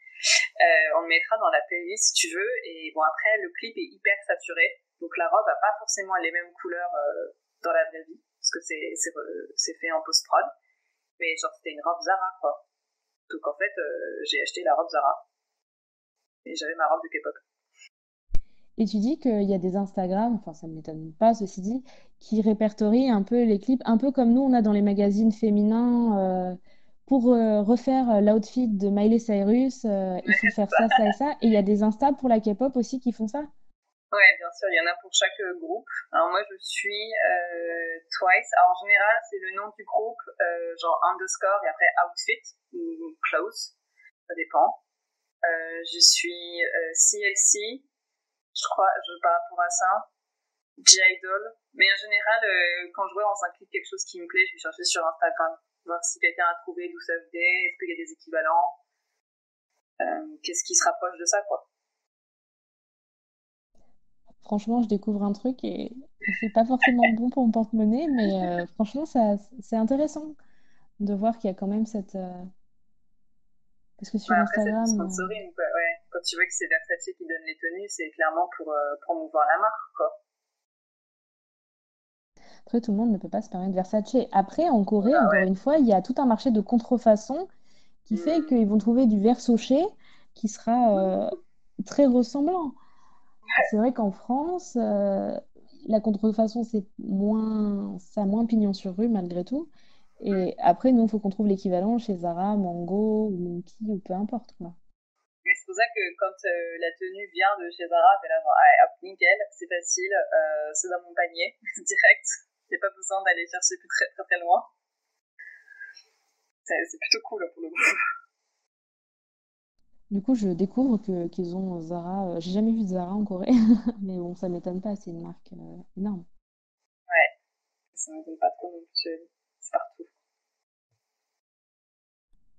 On le mettra dans la playlist si tu veux. Et bon, après, le clip est hyper saturé. Donc la robe a pas forcément les mêmes couleurs dans la vraie vie. Parce que c'est fait en post-prod. Mais genre, c'était une robe Zara, quoi. Donc en fait, j'ai acheté la robe Zara. Et j'avais ma robe de K-pop. Et tu dis qu'il y a des Instagram, enfin ça ne m'étonne pas ceci dit, qui répertorient un peu les clips, un peu comme nous on a dans les magazines féminins, pour refaire l'outfit de Miley Cyrus, il faut faire ça, ça et ça. Et il y a des Insta pour la K-pop aussi qui font ça. Ouais, bien sûr, il y en a pour chaque groupe. Alors moi, je suis Twice. Alors en général, c'est le nom du groupe, genre underscore et après outfit ou clothes, ça dépend. Je suis CLC, je crois, par rapport à ça. J-Idol. Mais en général, quand je vois dans un clip quelque chose qui me plaît, je vais chercher sur Instagram, voir si quelqu'un a trouvé d'où ça venait, est-ce qu'il y a des équivalents, qu'est-ce qui se rapproche de ça, quoi. Franchement, je découvre un truc et c'est pas forcément bon pour mon porte-monnaie, mais franchement, c'est intéressant de voir qu'il y a quand même cette. Parce que Ouais, sur après, c'est du Instagram, sponsoring, quoi. Ouais. Quand tu vois que c'est Versace qui donne les tenues, c'est clairement pour promouvoir la marque, quoi. après tout le monde ne peut pas se permettre Versace. Après, en Corée, Bah encore ouais. une fois, il y a tout un marché de contrefaçon qui fait Hmm. qu'ils vont trouver du Versace qui sera très ressemblant. C'est vrai qu'en France, la contrefaçon, ça a moins pignon sur rue malgré tout. Et après, nous, il faut qu'on trouve l'équivalent chez Zara, Mango ou Monkey ou peu importe, quoi. Mais c'est pour ça que quand la tenue vient de chez Zara, t'es là genre, ah, hop, nickel, c'est facile, c'est dans mon panier, direct. Y'a pas besoin d'aller chercher plus très très très loin. C'est plutôt cool pour le coup. Du coup, je découvre qu'ils ont Zara. J'ai jamais vu de Zara en Corée, mais bon, ça m'étonne pas, c'est une marque énorme. Ouais, ça m'étonne pas trop non plus. C'est partout.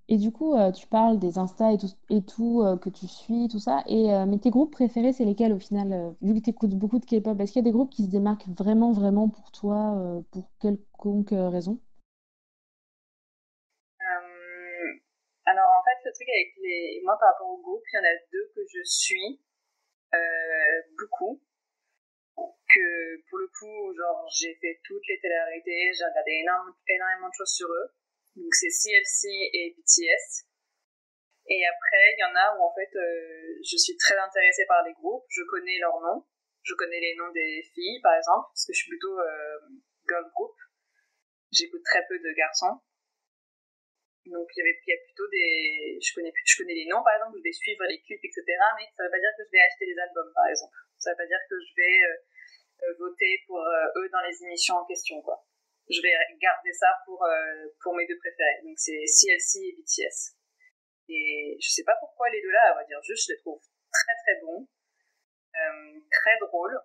Et du coup, tu parles des Insta et tout que tu suis, tout ça. Mais tes groupes préférés, c'est lesquels au final, vu que tu écoutes beaucoup de K-pop, est-ce qu'il y a des groupes qui se démarquent vraiment, vraiment pour toi, pour quelconque raison? Euh, alors en fait, le truc avec les. Moi par rapport au groupe, il y en a deux que je suis beaucoup. Que pour le coup, genre, j'ai fait toutes les télé-réalités, j'ai regardé énormément de choses sur eux. Donc c'est CLC et BTS. Et après, il y en a où en fait, je suis très intéressée par les groupes, je connais leurs noms, je connais les noms des filles par exemple, parce que je suis plutôt girl group, j'écoute très peu de garçons. Donc il y a plutôt des, je connais les noms par exemple, je vais suivre les clips etc. Mais ça veut pas dire que je vais acheter les albums par exemple. Ça veut pas dire que je vais voter pour eux dans les émissions en question, quoi. Je vais garder ça pour mes deux préférés. Donc c'est CLC et BTS. Et je sais pas pourquoi les deux là, on va dire juste, je les trouve très très bons, très drôles.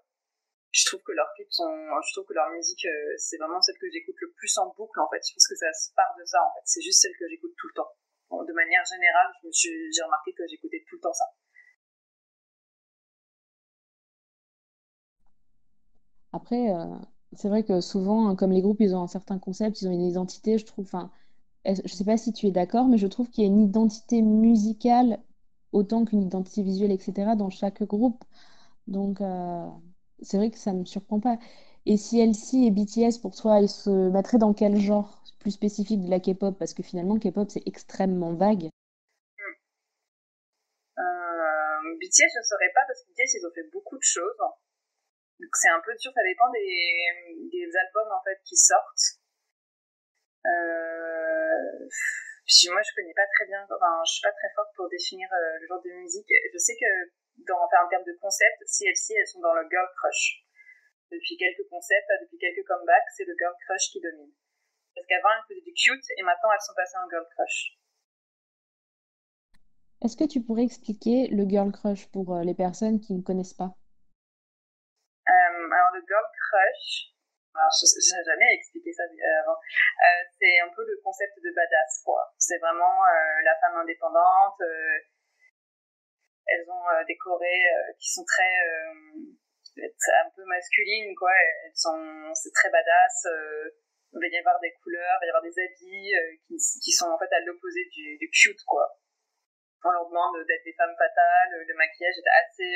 Je trouve que je trouve que leur musique, c'est vraiment celle que j'écoute le plus en boucle en fait. Je pense que ça se part de ça en fait. C'est juste celle que j'écoute tout le temps. Bon, de manière générale, j'ai remarqué que j'écoutais tout le temps ça. Après, c'est vrai que souvent, hein, comme les groupes, ils ont un certain concept, ils ont une identité, je trouve. Enfin, je sais pas si tu es d'accord, mais je trouve qu'il y a une identité musicale autant qu'une identité visuelle, etc., dans chaque groupe. Donc, c'est vrai que ça me surprend pas. Et si LC et BTS, pour toi, ils se mettraient dans quel genre plus spécifique de la K-pop? Parce que finalement, K-pop, c'est extrêmement vague. BTS, je ne saurais pas parce que BTS, ils ont fait beaucoup de choses. Donc c'est un peu dur, ça dépend des albums en fait qui sortent. Puis moi je connais pas très bien, enfin je suis pas très forte pour définir le genre de musique. Je sais que en termes de concept, CLC elles sont dans le girl crush. Depuis quelques concepts, depuis quelques comebacks, c'est le girl crush qui domine. Parce qu'avant elles faisaient du cute et maintenant elles sont passées en girl crush. Est-ce que tu pourrais expliquer le girl crush pour les personnes qui ne connaissent pas? Alors le girl crush, alors je n'ai jamais expliqué ça avant. C'est un peu le concept de badass, quoi. C'est vraiment la femme indépendante. Elles ont des chorés qui sont très un peu masculines, quoi. C'est très badass. Il va y avoir des couleurs, il va y avoir des habits qui sont en fait à l'opposé du cute, quoi. On leur demande d'être des femmes fatales. Le maquillage est assez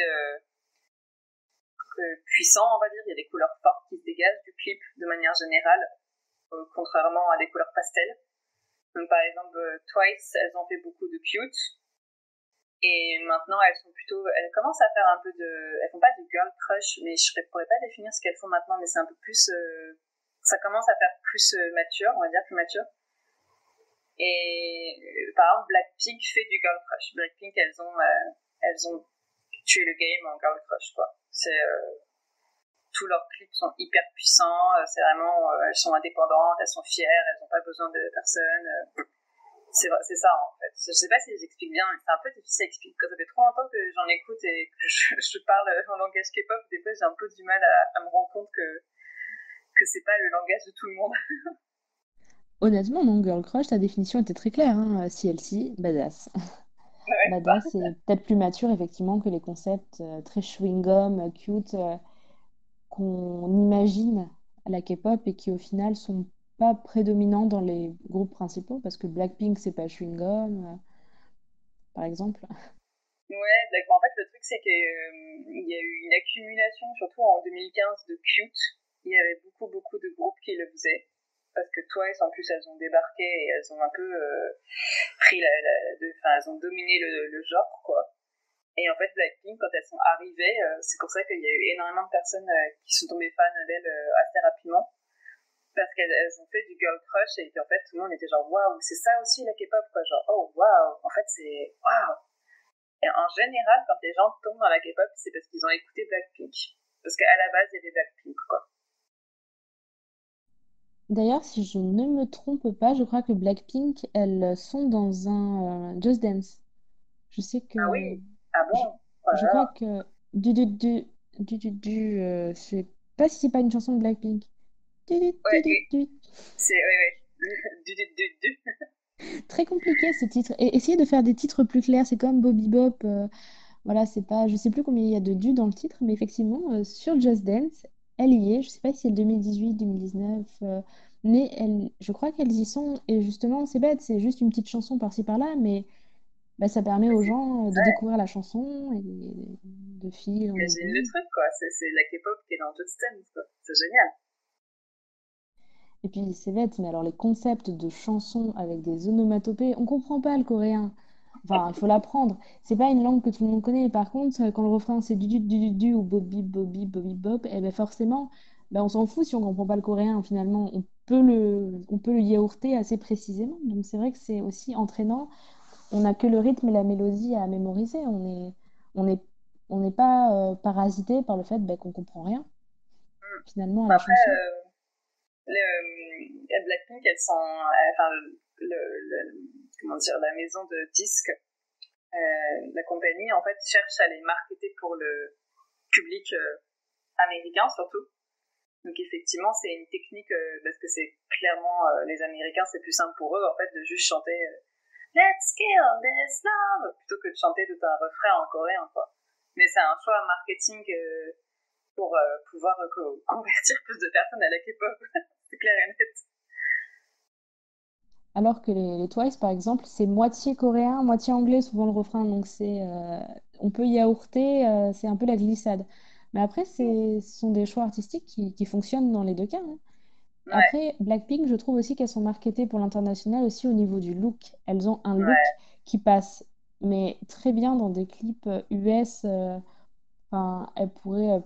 puissant, on va dire. Il y a des couleurs fortes qui se dégagent du clip de manière générale, contrairement à des couleurs pastel. Donc par exemple, Twice, elles ont fait beaucoup de cute. Et maintenant, elles commencent à faire un peu elles font pas du girl crush, mais je pourrais pas définir ce qu'elles font maintenant, mais c'est un peu plus, ça commence à faire plus mature, on va dire plus mature. Et par exemple, Blackpink fait du girl crush. Blackpink, elles ont tué le game en girl crush, quoi. Tous leurs clips sont hyper puissants, c'est vraiment, elles sont indépendantes, elles sont fières, elles n'ont pas besoin de personne. C'est ça en fait. Je sais pas si j'explique bien, mais c'est un peu difficile à expliquer. Quand ça fait trop longtemps que j'en écoute et que je parle en langage K-pop, des fois j'ai un peu du mal à me rendre compte que c'est pas le langage de tout le monde. Honnêtement, non, girl crush, ta définition était très claire, hein. CLC, badass. Ouais, Badass, c'est peut-être plus mature, effectivement, que les concepts très chewing-gum, cute, qu'on imagine à la K-pop et qui, au final, sont pas prédominants dans les groupes principaux, parce que Blackpink, c'est pas chewing-gum, par exemple. ouais, d'accord. En fait, le truc, c'est qu'il y a eu une accumulation, surtout en 2015, de cute. Il y avait beaucoup, beaucoup de groupes qui le faisaient. Parce que Twice, en plus, elles ont débarqué et elles ont un peu pris elles ont dominé le genre, quoi. Et en fait, Blackpink, quand elles sont arrivées, c'est pour ça qu'il y a eu énormément de personnes qui sont tombées fans d'elles assez rapidement. Parce qu'elles ont fait du girl crush et puis en fait, tout le monde était genre waouh, c'est ça aussi la K-pop, quoi. Genre, oh waouh, en fait, c'est waouh. Et en général, quand les gens tombent dans la K-pop, c'est parce qu'ils ont écouté Blackpink. Parce qu'à la base, il y avait Blackpink, quoi. D'ailleurs, si je ne me trompe pas, je crois que Blackpink, elles sont dans un Just Dance. Je sais Ah que... oui. Ah Je, bon. Oh là je crois là. que... je sais pas si c'est pas une chanson de Blackpink. Du, du, Ouais, du, du, du. c'est ouais. Du. Très compliqué ce titre. Et essayez de faire des titres plus clairs. C'est comme Bobby Bop. Voilà, c'est pas... Je sais plus combien il y a de du dans le titre, mais effectivement, sur Just Dance, elle y est. Je sais pas si c'est 2018, 2019. Mais je crois qu'elles y sont. Et justement, c'est bête, c'est juste une petite chanson par-ci par-là, mais bah, ça permet aux gens de Ouais, découvrir la chanson et de fil en imagine le aiguille. truc, quoi. C'est la K-pop qui est dans Just Dance, quoi. C'est génial. Et puis c'est bête, mais alors les concepts de chansons avec des onomatopées, on comprend pas le coréen. Enfin, il faut l'apprendre. C'est pas une langue que tout le monde connaît. Par contre, quand le refrain c'est du ou Bobby Bobby Bobby Bop, et ben forcément, ben on s'en fout si on comprend pas le coréen. Finalement, on peut le yaourter assez précisément. Donc c'est vrai que c'est aussi entraînant. On n'a que le rythme et la mélodie à mémoriser. On est, on n'est pas parasité par le fait ben, qu'on comprend rien finalement à la Après, chanson. Blackpink, elles sont, enfin, comment dire, la maison de disques, la compagnie, en fait, cherche à les marketer pour le public américain surtout. Donc effectivement, c'est une technique parce que c'est clairement les Américains, c'est plus simple pour eux en fait de juste chanter Let's kill this love plutôt que de chanter tout un refrain en coréen, quoi. Mais c'est un choix marketing pour pouvoir convertir plus de personnes à la K-pop. C'est clair et net. Alors que les Twice, par exemple, c'est moitié coréen, moitié anglais, souvent le refrain. Donc on peut yaourter, c'est un peu la glissade. Mais après, ce sont des choix artistiques qui fonctionnent dans les deux cas, hein. Ouais, Après, Blackpink, je trouve aussi qu'elles sont marketées pour l'international aussi au niveau du look. Elles ont un look ouais. qui passe, mais très bien dans des clips US. Enfin, elles pourraient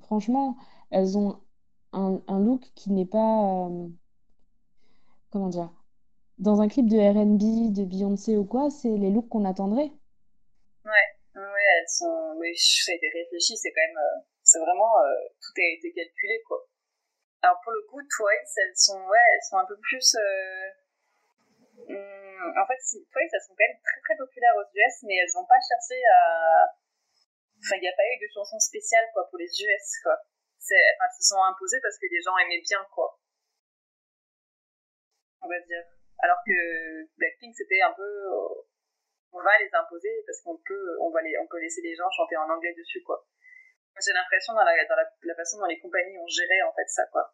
franchement, elles ont un look qui n'est pas, comment dire, dans un clip de R&B, de Beyoncé ou quoi, c'est les looks qu'on attendrait. Ouais, ouais, elles sont. Oui, ça a été réfléchi, c'est quand même. C'est vraiment. Tout a été calculé, quoi. Alors pour le coup, Twice, elles sont un peu plus. En fait, Twice, elles sont quand même très très populaires aux US, mais elles n'ont pas cherché à. Enfin, il n'y a pas eu de chanson spéciale, quoi, pour les US, quoi. Enfin, elles se sont imposées parce que les gens aimaient bien, quoi, on va dire. Alors que Blackpink, c'était un peu. On va les imposer parce on peut laisser les gens chanter en anglais dessus, quoi. J'ai l'impression la façon dont les compagnies ont géré, en fait, ça, quoi.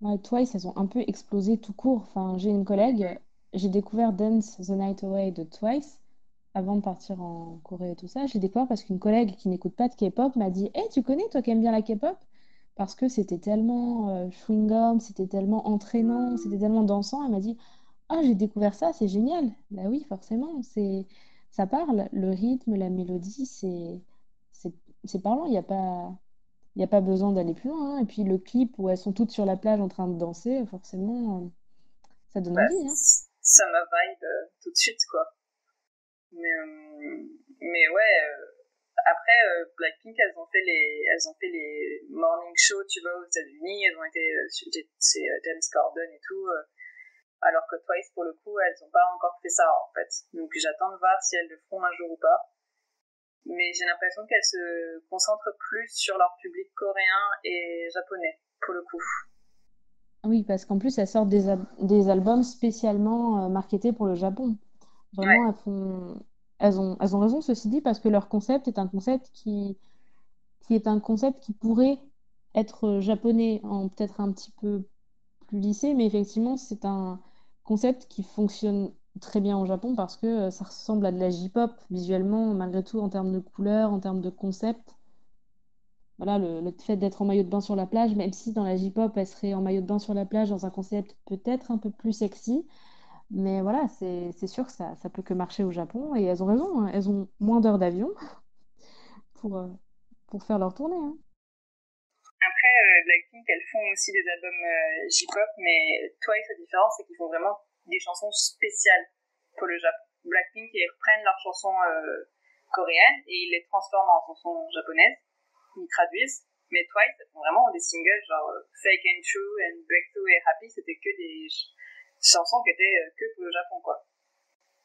Ouais, Twice, elles ont un peu explosé tout court. Enfin, j'ai une collègue, j'ai découvert Dance the Night Away de Twice avant de partir en Corée et tout ça. J'ai découvert parce qu'une collègue qui n'écoute pas de K-pop m'a dit: Hey, tu connais, toi qui aimes bien la K-pop? Parce que c'était tellement chewing-gum, c'était tellement entraînant, c'était tellement dansant. Elle m'a dit: Ah, j'ai découvert ça, c'est génial. Bah oui, forcément, ça parle. Le rythme, la mélodie, c'est, c'est parlant. Il y a pas besoin d'aller plus loin, hein. Et puis le clip où elles sont toutes sur la plage en train de danser, forcément, ça donne Bah, envie, hein. ça m'a vibe tout de suite, quoi. Mais ouais, après, Blackpink, elles ont fait les morning shows, tu vois, aux États-Unis. Elles ont été chez James Corden et tout. Alors que Twice, pour le coup, elles n'ont pas encore fait ça, en fait. Donc j'attends de voir si elles le feront un jour ou pas. Mais j'ai l'impression qu'elles se concentrent plus sur leur public coréen et japonais, pour le coup. Oui, parce qu'en plus, elles sortent des albums spécialement marketés pour le Japon. Ouais. Vraiment, elles ont raison, ceci dit, parce que leur concept est un concept qui est un concept qui pourrait être japonais, en peut-être un petit peu plus lissé, mais effectivement, c'est un concept qui fonctionne très bien au Japon parce que ça ressemble à de la J-pop visuellement, malgré tout, en termes de couleurs, en termes de concept. Voilà, le fait d'être en maillot de bain sur la plage, même si dans la J-pop, elle serait en maillot de bain sur la plage dans un concept peut-être un peu plus sexy, mais voilà, c'est sûr que ça peut que marcher au Japon, et elles ont raison, hein, elles ont moins d'heures d'avion pour, euh, pour faire leur tournée, hein. Après, Blackpink, elles font aussi des albums J-pop, mais Twice, la différence, c'est qu'ils font vraiment des chansons spéciales pour le Japon. Blackpink, ils reprennent leurs chansons coréennes et ils les transforment en chansons japonaises, ils traduisent. Mais Twice, elles font vraiment des singles genre Fake and True and Breakthrough et Happy, c'était que des chansons qui étaient que pour le Japon, quoi.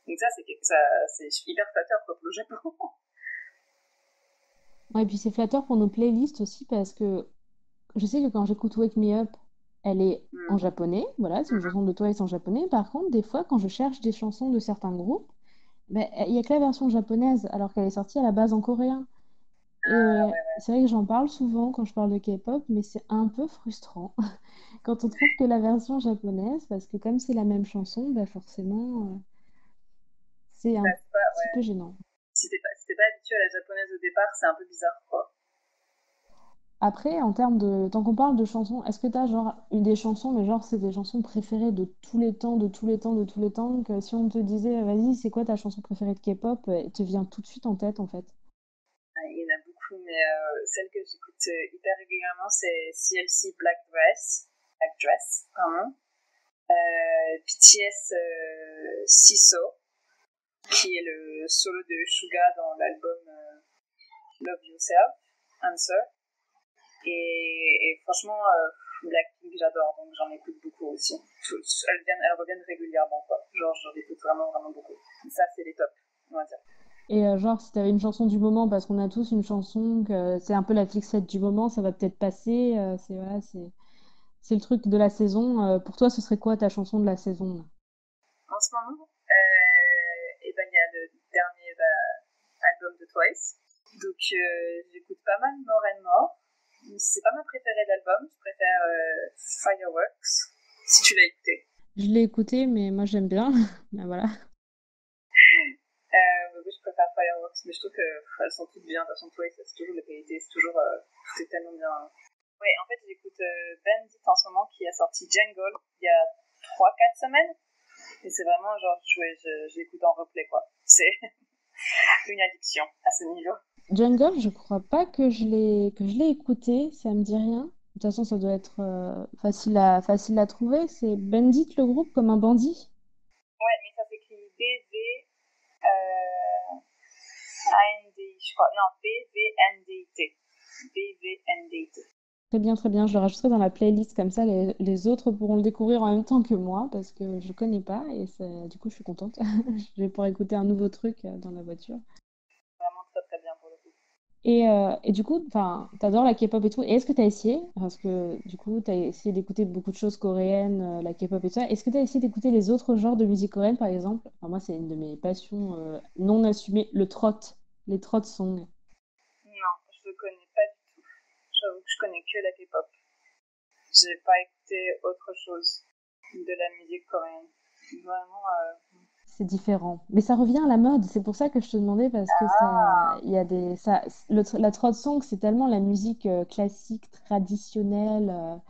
Donc c'est hyper flatteur, quoi, pour le Japon. Ouais, et puis c'est flatteur pour nos playlists aussi parce que je sais que quand j'écoute Wake Me Up, elle est en Mm. japonais, voilà, c'est une chanson de Twice en japonais. Par contre, des fois, quand je cherche des chansons de certains groupes, ben, il y a que la version japonaise alors qu'elle est sortie à la base en coréen. Et c'est vrai que j'en parle souvent quand je parle de K-pop, mais c'est un peu frustrant quand on trouve que la version japonaise, parce que comme c'est la même chanson, ben forcément, c'est un petit peu gênant. Si t'es pas habitué à la japonaise au départ, c'est un peu bizarre, quoi. Après, en termes de... Tant qu'on parle de chansons, est-ce que t'as genre une des chansons, mais genre c'est des chansons préférées de tous les temps, de tous les temps, de tous les temps, que si on te disait, vas-y, c'est quoi ta chanson préférée de K-pop, elle te vient tout de suite en tête, en fait. Il y en a beaucoup, mais celle que j'écoute hyper régulièrement, c'est CLC Black Dress, pardon. BTS Siso, qui est le solo de Suga dans l'album Love Yourself, Answer. Et franchement, Blackpink, j'adore, donc j'en écoute beaucoup aussi. Elles reviennent régulièrement, quoi. Genre, j'en écoute vraiment, vraiment beaucoup. Ça, c'est les tops, on va dire. Et genre, si t'avais une chanson du moment, parce qu'on a tous une chanson que c'est un peu la fixette du moment, ça va peut-être passer, c'est voilà, c'est le truc de la saison. Pour toi, ce serait quoi ta chanson de la saison, là? En ce moment, et ben, il y a le dernier album de Twice. Donc, j'écoute pas mal More and More. C'est pas ma préférée de l'album. Je préfère Fireworks, si tu l'as écouté. Je l'ai écouté, mais moi j'aime bien. Ben voilà. Oui, je préfère Fireworks, mais je trouve qu'elles sont toutes bien. De toute façon, Twice, c'est toujours la qualité, c'est toujours. Tout est tellement bien. Ouais, en fait, j'écoute Bandit en ce moment qui a sorti Jungle il y a 3 4 semaines. Et c'est vraiment genre, je l'écoute en replay, quoi. C'est une addiction à ce niveau. Jungle, je crois pas que je l'ai écouté, ça me dit rien. De toute façon, ça doit être facile à trouver. C'est Bandit le groupe comme un bandit. Ouais, mais ça s'écrit B-V-A-N-D-I, je crois. Non, B-V-N-D-I-T. B-V-N-D-I-T. Très bien, je le rajouterai dans la playlist comme ça les autres pourront le découvrir en même temps que moi parce que je connais pas et du coup je suis contente. Je vais pouvoir écouter un nouveau truc dans la voiture. Vraiment très très bien pour le coup. Et du coup, enfin, t'adores la K-pop et tout. Et est-ce que t'as essayé, parce que du coup, t'as essayé d'écouter beaucoup de choses coréennes, la K-pop et tout ça. Est-ce que t'as essayé d'écouter les autres genres de musique coréenne, par exemple? Enfin, moi, c'est une de mes passions non assumées, le trot, les trot songs. Non, je connais pas du tout. J'avoue que je connais que la K-pop. J'ai pas écouté autre chose de la musique coréenne. Vraiment. C'est différent. Mais ça revient à la mode. C'est pour ça que je te demandais, parce que il y a la trot song, c'est tellement la musique classique, traditionnelle.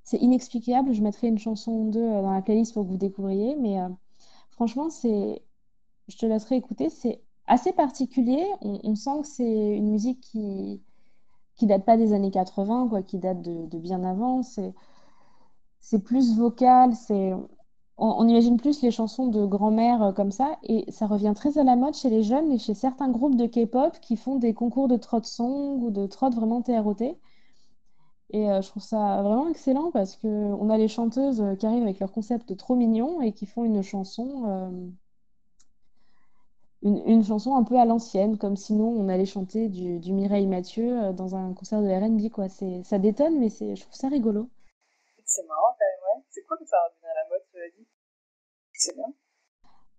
C'est inexplicable. Je mettrai une chanson ou deux dans la playlist pour que vous découvriez. Mais franchement, je te laisserai écouter. C'est assez particulier. On sent que c'est une musique qui date pas des années 80, quoi, qui date de bien avant. C'est plus vocal. On imagine plus les chansons de grand-mère comme ça. Et ça revient très à la mode chez les jeunes et chez certains groupes de K-pop qui font des concours de trot song ou de trot vraiment TROT. Et je trouve ça vraiment excellent parce que on a les chanteuses qui arrivent avec leur concept trop mignon et qui font une chanson un peu à l'ancienne, comme sinon on allait chanter du Mireille Mathieu dans un concert de R&B, quoi. Ça détonne, mais je trouve ça rigolo. C'est marrant quand même, ouais. C'est cool que ça revienne à la mode, tu l'as dit. C'est bien.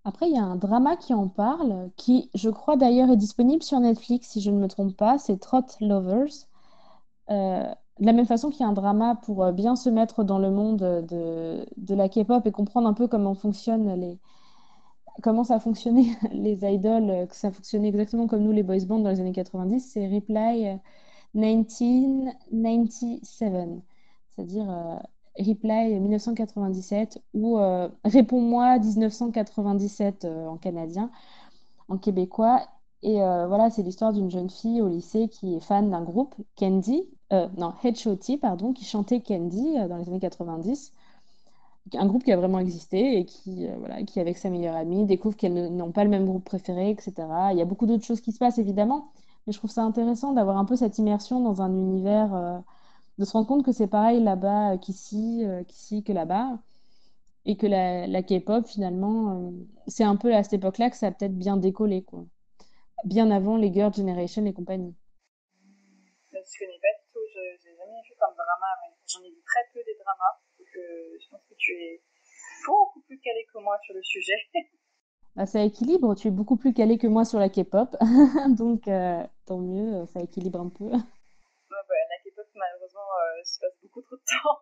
Après, il y a un drama qui en parle, qui, je crois d'ailleurs, est disponible sur Netflix, si je ne me trompe pas, c'est Trot Lovers. De la même façon qu'il y a un drama pour bien se mettre dans le monde de la K-pop et comprendre un peu comment ça fonctionnait les idoles, que ça fonctionnait exactement comme nous les boys bands dans les années 90, c'est Reply 1997, c'est-à-dire Reply 1997 ou Réponds-moi 1997 en canadien, en québécois. Et voilà, c'est l'histoire d'une jeune fille au lycée qui est fan d'un groupe, Candy, non, H.O.T., pardon, qui chantait Candy dans les années 90, un groupe qui a vraiment existé et voilà, qui avec sa meilleure amie, découvre qu'elles n'ont pas le même groupe préféré, etc. Il y a beaucoup d'autres choses qui se passent, évidemment, mais je trouve ça intéressant d'avoir un peu cette immersion dans un univers, de se rendre compte que c'est pareil là-bas qu'ici, que là-bas, et que la K-pop, finalement, c'est un peu à cette époque-là que ça a peut-être bien décollé, quoi. Bien avant les Girl Generation et compagnie. Je connais pas du tout, j'ai jamais vu comme drama. Ouais. J'en ai vu très peu des dramas, donc je pense que tu es beaucoup plus calé que moi sur le sujet. Bah, ça équilibre, tu es beaucoup plus calé que moi sur la K-pop, donc tant mieux, ça équilibre un peu. Ouais, bah, la K-pop, malheureusement, j'y passe beaucoup trop de temps.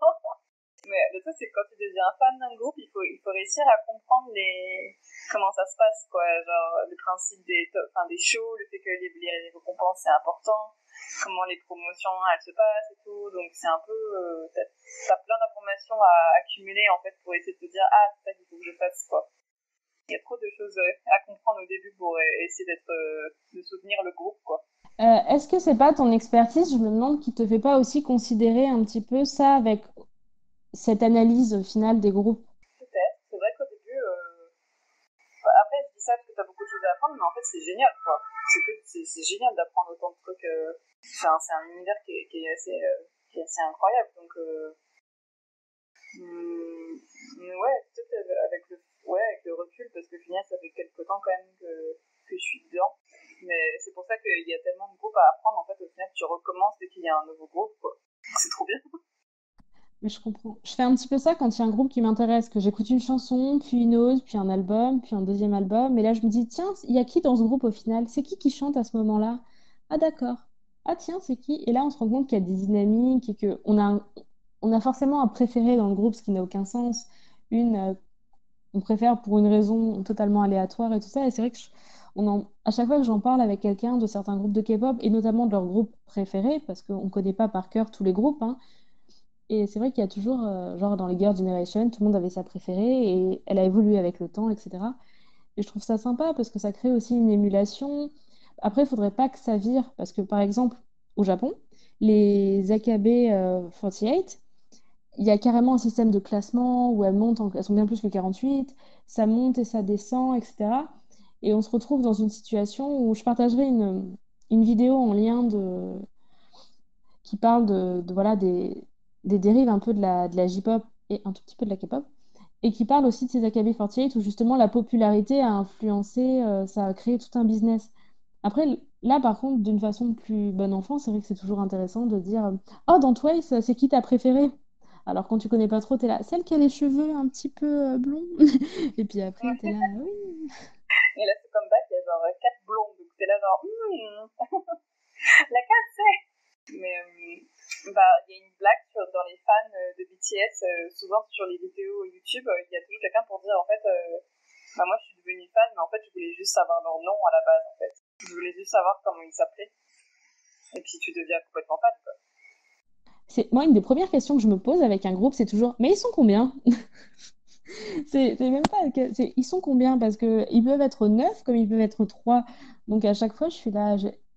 Mais le truc, c'est que quand tu deviens fan d'un groupe, il faut réussir à comprendre comment ça se passe, quoi. Genre, le principe des shows, le fait que les récompenses, c'est important, comment les promotions, elles se passent et tout. Donc, c'est un peu, t'as plein d'informations à accumuler, en fait, pour essayer de te dire, ah, c'est ça qu'il faut que je fasse, quoi. Il y a trop de choses à comprendre au début pour essayer de soutenir le groupe, quoi. Est-ce que c'est pas ton expertise, je me demande, qui te fait pas aussi considérer un petit peu ça avec cette analyse finale des groupes? Peut-être. C'est vrai qu'au début, après, je dis ça parce que t'as beaucoup de choses à apprendre, mais en fait, c'est génial, quoi. C'est génial d'apprendre autant de trucs. Enfin, c'est un univers qui est assez incroyable. Donc, mais ouais, peut-être avec le recul, parce que finalement, ça fait quelques temps quand même que je suis dedans. Mais c'est pour ça qu'il y a tellement de groupes à apprendre. En fait, au final, tu recommences dès qu'il y a un nouveau groupe, quoi. C'est trop bien. Mais je comprends. Je fais un petit peu ça quand il y a un groupe qui m'intéresse, que j'écoute une chanson, puis une autre, puis un album, puis un deuxième album. Et là, je me dis, tiens, il y a qui dans ce groupe au final? C'est qui chante à ce moment-là? Ah, d'accord. Ah, tiens, c'est qui? Et là, on se rend compte qu'il y a des dynamiques et on a forcément un préféré dans le groupe, ce qui n'a aucun sens. On préfère pour une raison totalement aléatoire et tout ça. Et c'est vrai que à chaque fois que j'en parle avec quelqu'un de certains groupes de K-pop, et notamment de leur groupe préféré, parce qu'on ne connaît pas par cœur tous les groupes, hein, et c'est vrai qu'il y a toujours, genre dans les Girl Generation, tout le monde avait sa préférée et elle a évolué avec le temps, etc. Et je trouve ça sympa parce que ça crée aussi une émulation. Après, il faudrait pas que ça vire, parce que par exemple, au Japon, les AKB 48, il y a carrément un système de classement où elles montent, elles sont bien plus que 48, ça monte et ça descend, etc. Et on se retrouve dans une situation où je partagerai une vidéo en lien qui parle voilà, des dérives un peu de la J-pop et un tout petit peu de la K-pop, et qui parle aussi de ces AKB48 où justement la popularité a influencé, ça a créé tout un business. Après, là par contre, d'une façon plus bon enfant, c'est vrai que c'est toujours intéressant de dire oh, dans Twice, c'est qui ta préférée? Alors quand tu connais pas trop, t'es là, celle qui a les cheveux un petit peu blonds. Et puis après, t'es là, oui. Et là, c'est comme bac, il y a genre 4 blondes, donc t'es là genre, laquelle c'est? Mais bah, il y a une blague dans les fans de BTS, souvent sur les vidéos YouTube, il y a toujours quelqu'un pour dire en fait, bah moi je suis devenue fan, mais en fait je voulais juste savoir leur nom à la base en fait. Je voulais juste savoir comment ils s'appelaient. Et puis tu deviens complètement fan quoi. Moi, une des premières questions que je me pose avec un groupe, c'est toujours, mais ils sont combien? C'est même pas, ils sont combien? Parce que ils peuvent être 9 comme ils peuvent être 3. Donc à chaque fois, je suis là,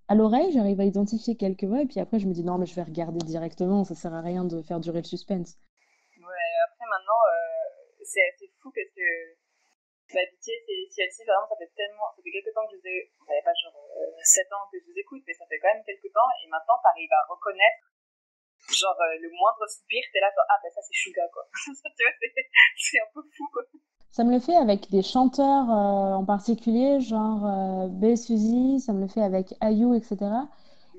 à l'oreille, j'arrive à identifier quelques voix, et puis après, je me dis non, mais je vais regarder directement, ça sert à rien de faire durer le suspense. Ouais, après maintenant, c'est assez fou parce que bah, BTS et CLC, vraiment, ça fait quelques temps que je les ai, ça fait pas genre 7 ans que je les écoute, mais ça fait quand même quelques temps, et maintenant t'arrives à reconnaître, genre le moindre soupir, t'es là, genre, ah bah ça c'est Suga quoi. Tu vois, c'est un peu fou quoi. Ça me le fait avec des chanteurs en particulier, genre Bae Suzy, ça me le fait avec IU, etc.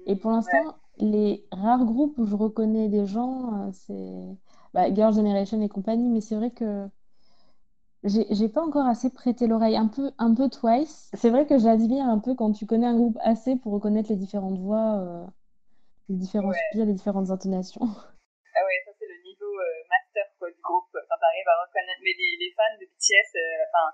Et pour Ouais, l'instant, les rares groupes où je reconnais des gens, c'est bah, Girls' Generation et compagnie, mais c'est vrai que j'ai pas encore assez prêté l'oreille, un peu Twice. C'est vrai que j'admire un peu quand tu connais un groupe assez pour reconnaître les différentes voix, les différents ouais. soupirs, les différentes intonations. Ah ouais, ça c'est le niveau master quoi, du groupe, quand t'arrives à reconnaître. Mais les fans de BTS, enfin,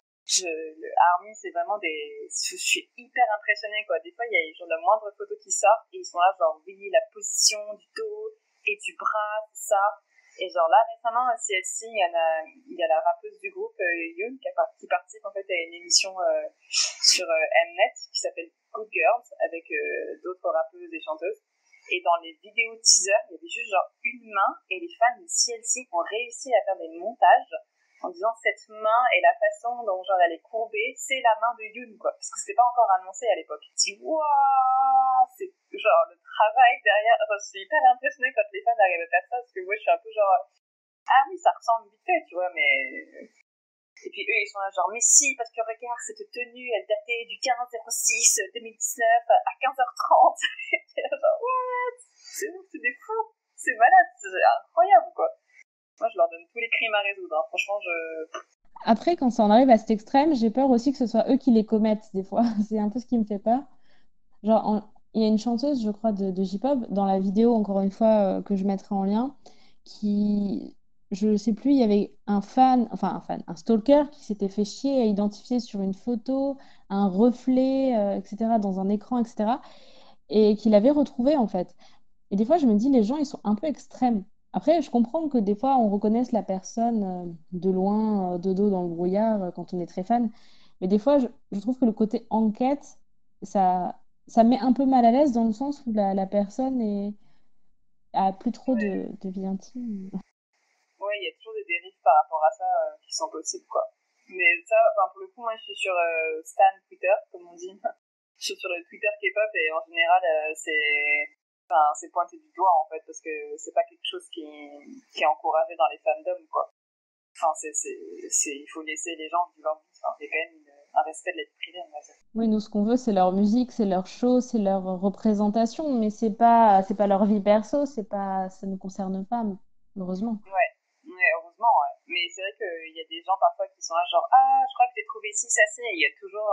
le ARMY, c'est vraiment des. Je suis hyper impressionnée quoi. Des fois, il y a genre la moindre photo qui sort et ils sont là, genre, oui, la position du dos et du bras, c'est ça. Et genre là, récemment, à CLC, il y a la rappeuse du groupe, Yoon, qui participe en fait à une émission sur Mnet qui s'appelle Good Girls avec d'autres rappeuses et chanteuses. Et dans les vidéos teaser, il y avait juste genre une main et les fans de CLC ont réussi à faire des montages en disant cette main et la façon dont genre elle est courbée, c'est la main de Yoon quoi. Parce que c'était pas encore annoncé à l'époque. Je dis waouh, c'est genre le travail derrière. Enfin, je suis hyper impressionnée quand les fans arrivent à faire ça parce que moi je suis un peu genre ah oui ça ressemble vite fait tu vois mais. Et puis eux, ils sont là genre, mais si, parce que regarde, cette tenue, elle datait du 15-06-2019 à 15h30. Et t'es là genre, what? C'est ouf, c'est des fous. C'est malade, c'est incroyable, quoi. Moi, je leur donne tous les crimes à résoudre. Hein. Franchement, je. Après, quand ça en arrive à cet extrême, j'ai peur aussi que ce soit eux qui les commettent des fois. C'est un peu ce qui me fait peur. Genre, il y a une chanteuse, je crois, de J-pop, dans la vidéo, encore une fois, que je mettrai en lien, qui, je sais plus, il y avait un stalker qui s'était fait chier à identifier sur une photo un reflet, etc., dans un écran, etc., et qu'il avait retrouvé, en fait. Et des fois, je me dis, les gens, ils sont un peu extrêmes. Après, je comprends que des fois, on reconnaisse la personne de loin, de dos dans le brouillard, quand on est très fan. Mais des fois, je trouve que le côté enquête, ça met un peu mal à l'aise dans le sens où la personne a plus trop Ouais, de vie intime. ouais, il y a toujours des dérives par rapport à ça qui sont possibles, quoi. Mais ça, enfin, pour le coup, moi, je suis sur Stan Twitter, comme on dit. Je suis sur le Twitter K-pop et en général, c'est pointé du doigt, en fait, parce que c'est pas quelque chose qui est encouragé dans les fandoms, quoi. Enfin, il faut laisser les gens vivre leur vie. Enfin, il y a quand même un respect de la vie privée, on va dire. Oui, nous, ce qu'on veut, c'est leur musique, c'est leur show, c'est leur représentation, mais c'est pas leur vie perso, ça ne concerne pas, heureusement. Ouais, ouais, heureusement, ouais. Mais c'est vrai qu'il y a des gens parfois qui sont là, genre, ah, je crois que j'ai trouvé ci, ça, ci, et il y a toujours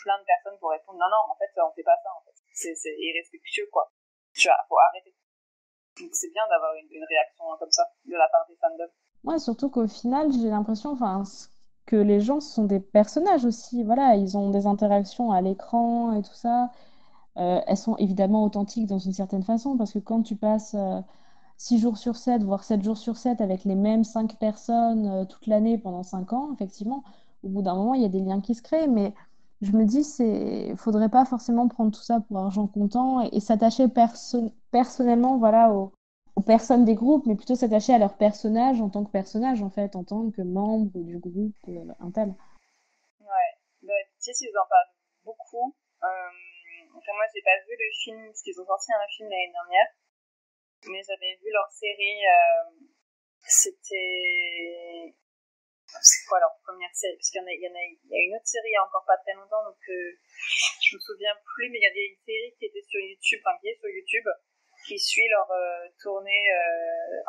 plein de personnes pour répondre, non, non, en fait, on fait pas ça, en fait. C'est irrespectueux, quoi. Tu vois, faut arrêter. Donc c'est bien d'avoir une réaction comme ça, de la part des fandoms. Ouais, surtout qu'au final, j'ai l'impression, enfin, que les gens sont des personnages aussi. Voilà, ils ont des interactions à l'écran et tout ça. Elles sont évidemment authentiques dans une certaine façon, parce que quand tu passes 6 jours sur 7, voire 7 jours sur 7 avec les mêmes 5 personnes toute l'année pendant 5 ans, effectivement, au bout d'un moment, il y a des liens qui se créent. Mais je me dis, faudrait pas forcément prendre tout ça pour argent comptant et s'attacher personnellement, voilà, aux personnes des groupes, mais plutôt s'attacher à leur personnage en tant que personnage, en fait, en tant que membre du groupe, un tel. Ouais, bah, BTS, ils en parlent beaucoup. Enfin, moi, j'ai pas vu le film, parce qu'ils ont sorti un film l'année dernière, mais j'avais vu leur série, c'était... C'est quoi leur première série? Parce qu'il y a une autre série il y a encore pas très longtemps, donc je me souviens plus, mais il y a une série qui était sur YouTube, enfin qui est sur YouTube, qui suit leur tournée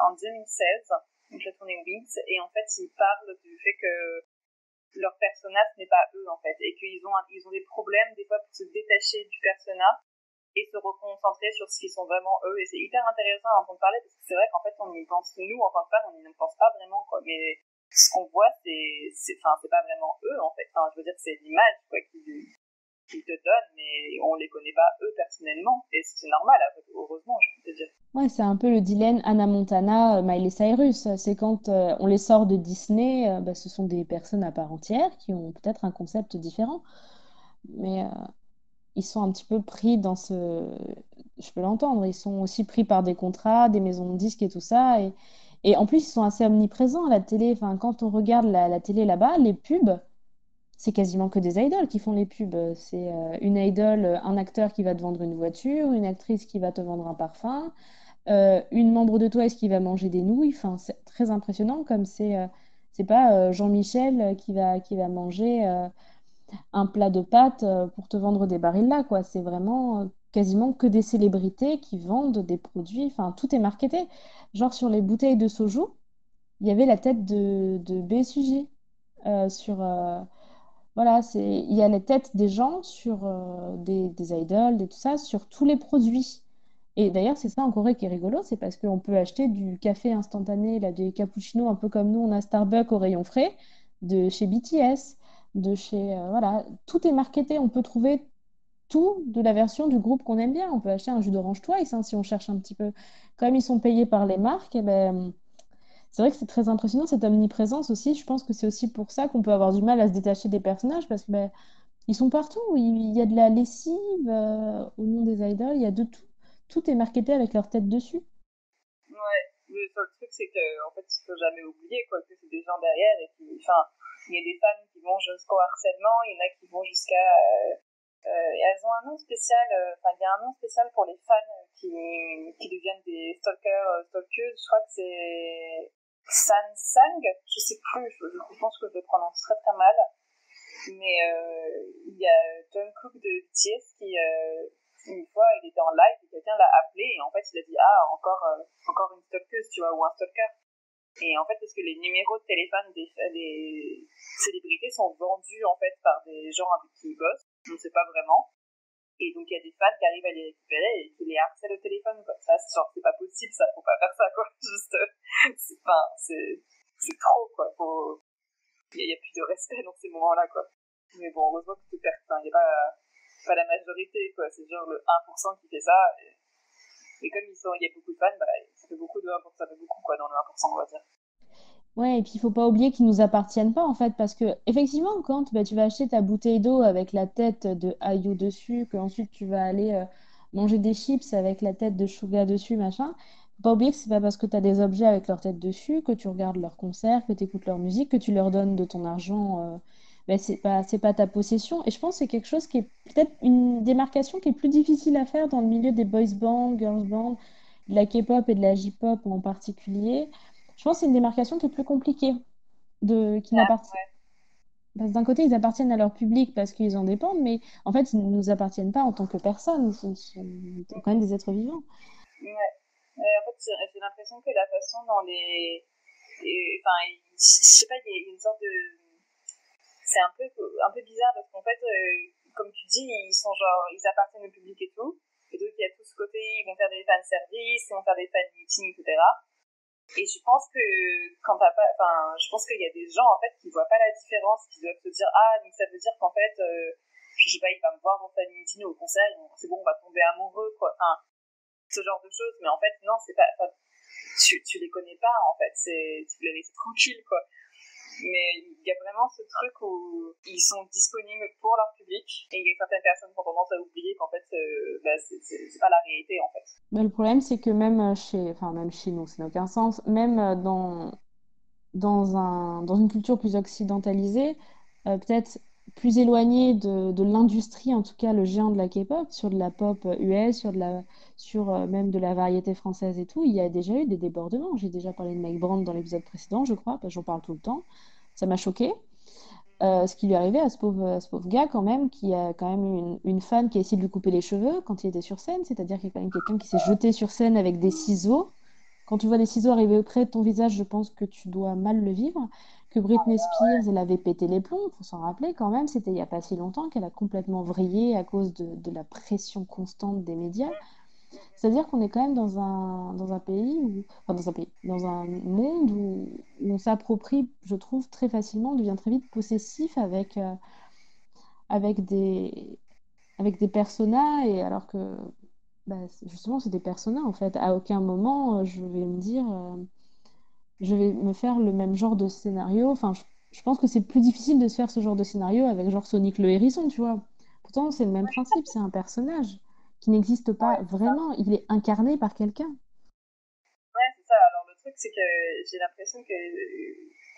en 2016, donc la tournée Wings, et en fait ils parlent du fait que leur persona ce n'est pas eux en fait, et ils ont des problèmes des fois pour se détacher du persona et se reconcentrer sur ce qui sont vraiment eux, et c'est hyper intéressant à entendre parler parce que c'est vrai qu'en fait on y pense, nous en tant que fans on n'y pense pas vraiment quoi, mais ce qu'on voit c'est pas vraiment eux en fait, enfin je veux dire c'est l'image quoi qu'ils te donnent, mais on les connaît pas eux personnellement, et c'est normal en fait, heureusement je veux te dire. Ouais, c'est un peu le dilemme Hannah Montana, Miley Cyrus. C'est quand on les sort de Disney, bah, ce sont des personnes à part entière qui ont peut-être un concept différent. Mais ils sont un petit peu pris dans ce... Je peux l'entendre, ils sont aussi pris par des contrats, des maisons de disques et tout ça. Et en plus, ils sont assez omniprésents à la télé. Enfin, quand on regarde la télé là-bas, les pubs, c'est quasiment que des idoles qui font les pubs. C'est une idole, un acteur qui va te vendre une voiture, une actrice qui va te vendre un parfum, une membre de Twice qui va manger des nouilles. Enfin, c'est très impressionnant comme c'est pas Jean-Michel qui va manger un plat de pâtes pour te vendre des barils là, quoi. C'est vraiment quasiment que des célébrités qui vendent des produits. Enfin, tout est marketé. Genre sur les bouteilles de soju, il y avait la tête de BSUJ sur voilà, il y a les têtes des gens sur des idoles et tout ça, sur tous les produits. Et d'ailleurs, c'est ça en Corée qui est rigolo, c'est parce qu'on peut acheter du café instantané, là, des cappuccinos, un peu comme nous, on a Starbucks au rayon frais, de chez BTS, de chez... voilà, tout est marketé, on peut trouver tout de la version du groupe qu'on aime bien. On peut acheter un jus d'orange Twice, hein, si on cherche un petit peu. Comme ils sont payés par les marques, eh ben, c'est vrai que c'est très impressionnant, cette omniprésence aussi. Je pense que c'est aussi pour ça qu'on peut avoir du mal à se détacher des personnages, parce que ben, ils sont partout. Il y a de la lessive au nom des idoles, il y a de tout. Tout est marketé avec leur tête dessus. Ouais, le seul truc c'est que en fait il faut jamais oublier quoi que c'est des gens derrière, et qui, enfin, il y a des fans qui vont jusqu'au harcèlement, il y en a qui vont jusqu'à et elles ont un nom spécial, enfin il y a un nom spécial pour les fans qui deviennent des stalkers, stalkeuses, je crois que c'est Sansang, je sais plus, je pense que je le prononce très très mal, mais il y a Jungkook de BTS qui une fois il était en live et quelqu'un l'a appelé, et en fait il a dit ah encore une stalkeuse, tu vois, ou un stalker. Et en fait parce que les numéros de téléphone des célébrités sont vendus en fait par des gens avec qui ils bossent, on ne sait pas vraiment, et donc il y a des fans qui arrivent à les récupérer et qui les harcèlent au téléphone quoi. Ça c'est genre c'est pas possible, ça faut pas faire ça quoi. Juste c'est trop quoi, il y a plus de respect dans ces moments-là quoi. Mais bon, heureusement que il n'y a pas la majorité, quoi. C'est genre le 1% qui fait ça. Et comme il y a beaucoup de fans, bah, ça fait beaucoup de 1%, ça fait beaucoup, quoi, dans le 1%, on va dire. Ouais, et puis il faut pas oublier qu'ils nous appartiennent pas en fait, parce que effectivement, quand bah, tu vas acheter ta bouteille d'eau avec la tête de Ayo dessus, que ensuite tu vas aller manger des chips avec la tête de Suga dessus, machin, faut pas oublier que c'est pas parce que tu as des objets avec leur tête dessus que tu regardes leurs concerts, que tu écoutes leur musique, que tu leur donnes de ton argent. Bah, c'est pas ta possession. Et je pense que c'est quelque chose qui est peut-être une démarcation qui est plus difficile à faire dans le milieu des boys bands, girls bands, de la K-pop et de la J-pop en particulier. Je pense que c'est une démarcation qui est plus compliquée, qui Ah, n'appartient. ouais. Parce que d'un côté, ils appartiennent à leur public parce qu'ils en dépendent, mais en fait, ils ne nous appartiennent pas en tant que personnes. Ce sont quand même des êtres vivants. Ouais. En fait, j'ai l'impression que la façon dont enfin, je sais pas, il y a une sorte de, c'est un peu bizarre parce qu'en fait, comme tu dis, ils sont genre, ils appartiennent au public et tout. Et donc, il y a tout ce côté, ils vont faire des fan services, ils vont faire des fan meetings, etc. Et je pense que quand t'as pas, enfin, je pense qu'il y a des gens en fait qui voient pas la différence, qui doivent se dire ah donc ça veut dire qu'en fait, je sais pas, il va me voir en fan meeting ou au concert, c'est bon, on va tomber amoureux quoi. Enfin, ce genre de choses. Mais en fait non, c'est pas, enfin, tu les connais pas en fait, tu les laisses tranquilles quoi. Mais il y a vraiment ce truc où ils sont disponibles pour leur public public, et certaines personnes ont tendance à oublier qu'en fait, c'est pas la réalité, en fait. Mais le problème, c'est que même même chez nous, ça n'a aucun sens, même dans une culture plus occidentalisée, peut-être plus éloignée de l'industrie, en tout cas le géant de la K-pop, sur de la pop US, sur même de la variété française et tout, il y a déjà eu des débordements. J'ai déjà parlé de Mike Brandt dans l'épisode précédent, je crois, parce que j'en parle tout le temps. Ça m'a choqué. Ce qui lui arrivait à ce pauvre gars quand même, qui a quand même eu une fan qui a essayé de lui couper les cheveux quand il était sur scène, c'est-à-dire qu'il y a quand même quelqu'un qui s'est jeté sur scène avec des ciseaux. Quand tu vois des ciseaux arriver près de ton visage, je pense que tu dois mal le vivre. Que Britney Spears, elle avait pété les plombs, faut s'en rappeler quand même, c'était il n'y a pas si longtemps qu'elle a complètement vrillé à cause de la pression constante des médias. C'est-à-dire qu'on est quand même dans un pays dans un monde où on s'approprie, je trouve, très facilement, on devient très vite possessif avec avec des personas, et alors que bah, justement, c'est des personas en fait. À aucun moment, je vais me dire, je vais me faire le même genre de scénario. Enfin, je pense que c'est plus difficile de se faire ce genre de scénario avec genre Sonic le hérisson, tu vois. Pourtant, c'est le même principe, c'est un personnage qui n'existe pas Ouais, c'est ça. vraiment, il est incarné par quelqu'un. Ouais, c'est ça. Alors, le truc, c'est que j'ai l'impression que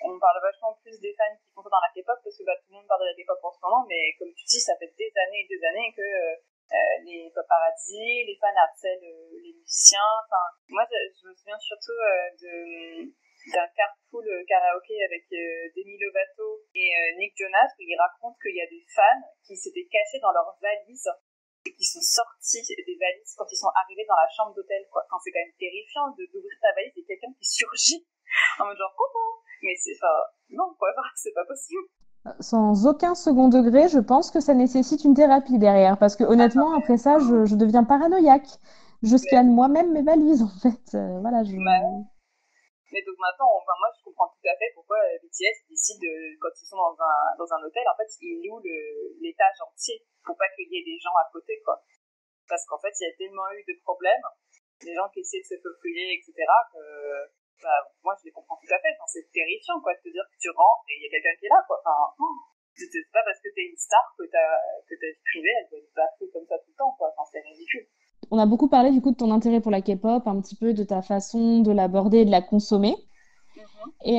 on parle vachement plus des fans qui font ça dans la K-pop, parce que tout le monde parle de la K-pop en ce moment, mais comme tu dis, ça fait des années et des années que les paparazzi, les fans harcèlent les musiciens. Enfin, moi, je me souviens surtout d'un carpool karaoké avec Demi Lovato et Nick Jonas, où ils racontent qu'il y a des fans qui s'étaient cachés dans leurs valises et qui sont sortis des valises quand ils sont arrivés dans la chambre d'hôtel, quoi. Enfin, c'est quand même terrifiant d'ouvrir ta valise et quelqu'un qui surgit en mode genre coucou. Mais c'est, enfin, non, quoi, c'est pas possible. Sans aucun second degré, je pense que ça nécessite une thérapie derrière, parce que Ah non, honnêtement, après ça, je deviens paranoïaque. Je mais, scanne moi-même mes valises, en fait. Voilà, mais, mais donc maintenant, enfin, moi, je comprends tout à fait pourquoi BTS décide, quand ils sont dans un hôtel, en fait, ils louent l'étage entier pour pas qu'il y ait des gens à côté, quoi. Parce qu'en fait, il y a tellement eu de problèmes, des gens qui essaient de se faufiler, etc., que moi, je les comprends tout à fait. Enfin, c'est terrifiant, quoi, de te dire que tu rentres et il y a quelqu'un qui est là, quoi. Enfin, c'est pas parce que t'es une star que ta vie privée, elle doit être bafouée comme ça tout le temps, quoi. Enfin, c'est ridicule. On a beaucoup parlé du coup de ton intérêt pour la K-pop, un petit peu de ta façon de l'aborder et de la consommer. Mhm. Et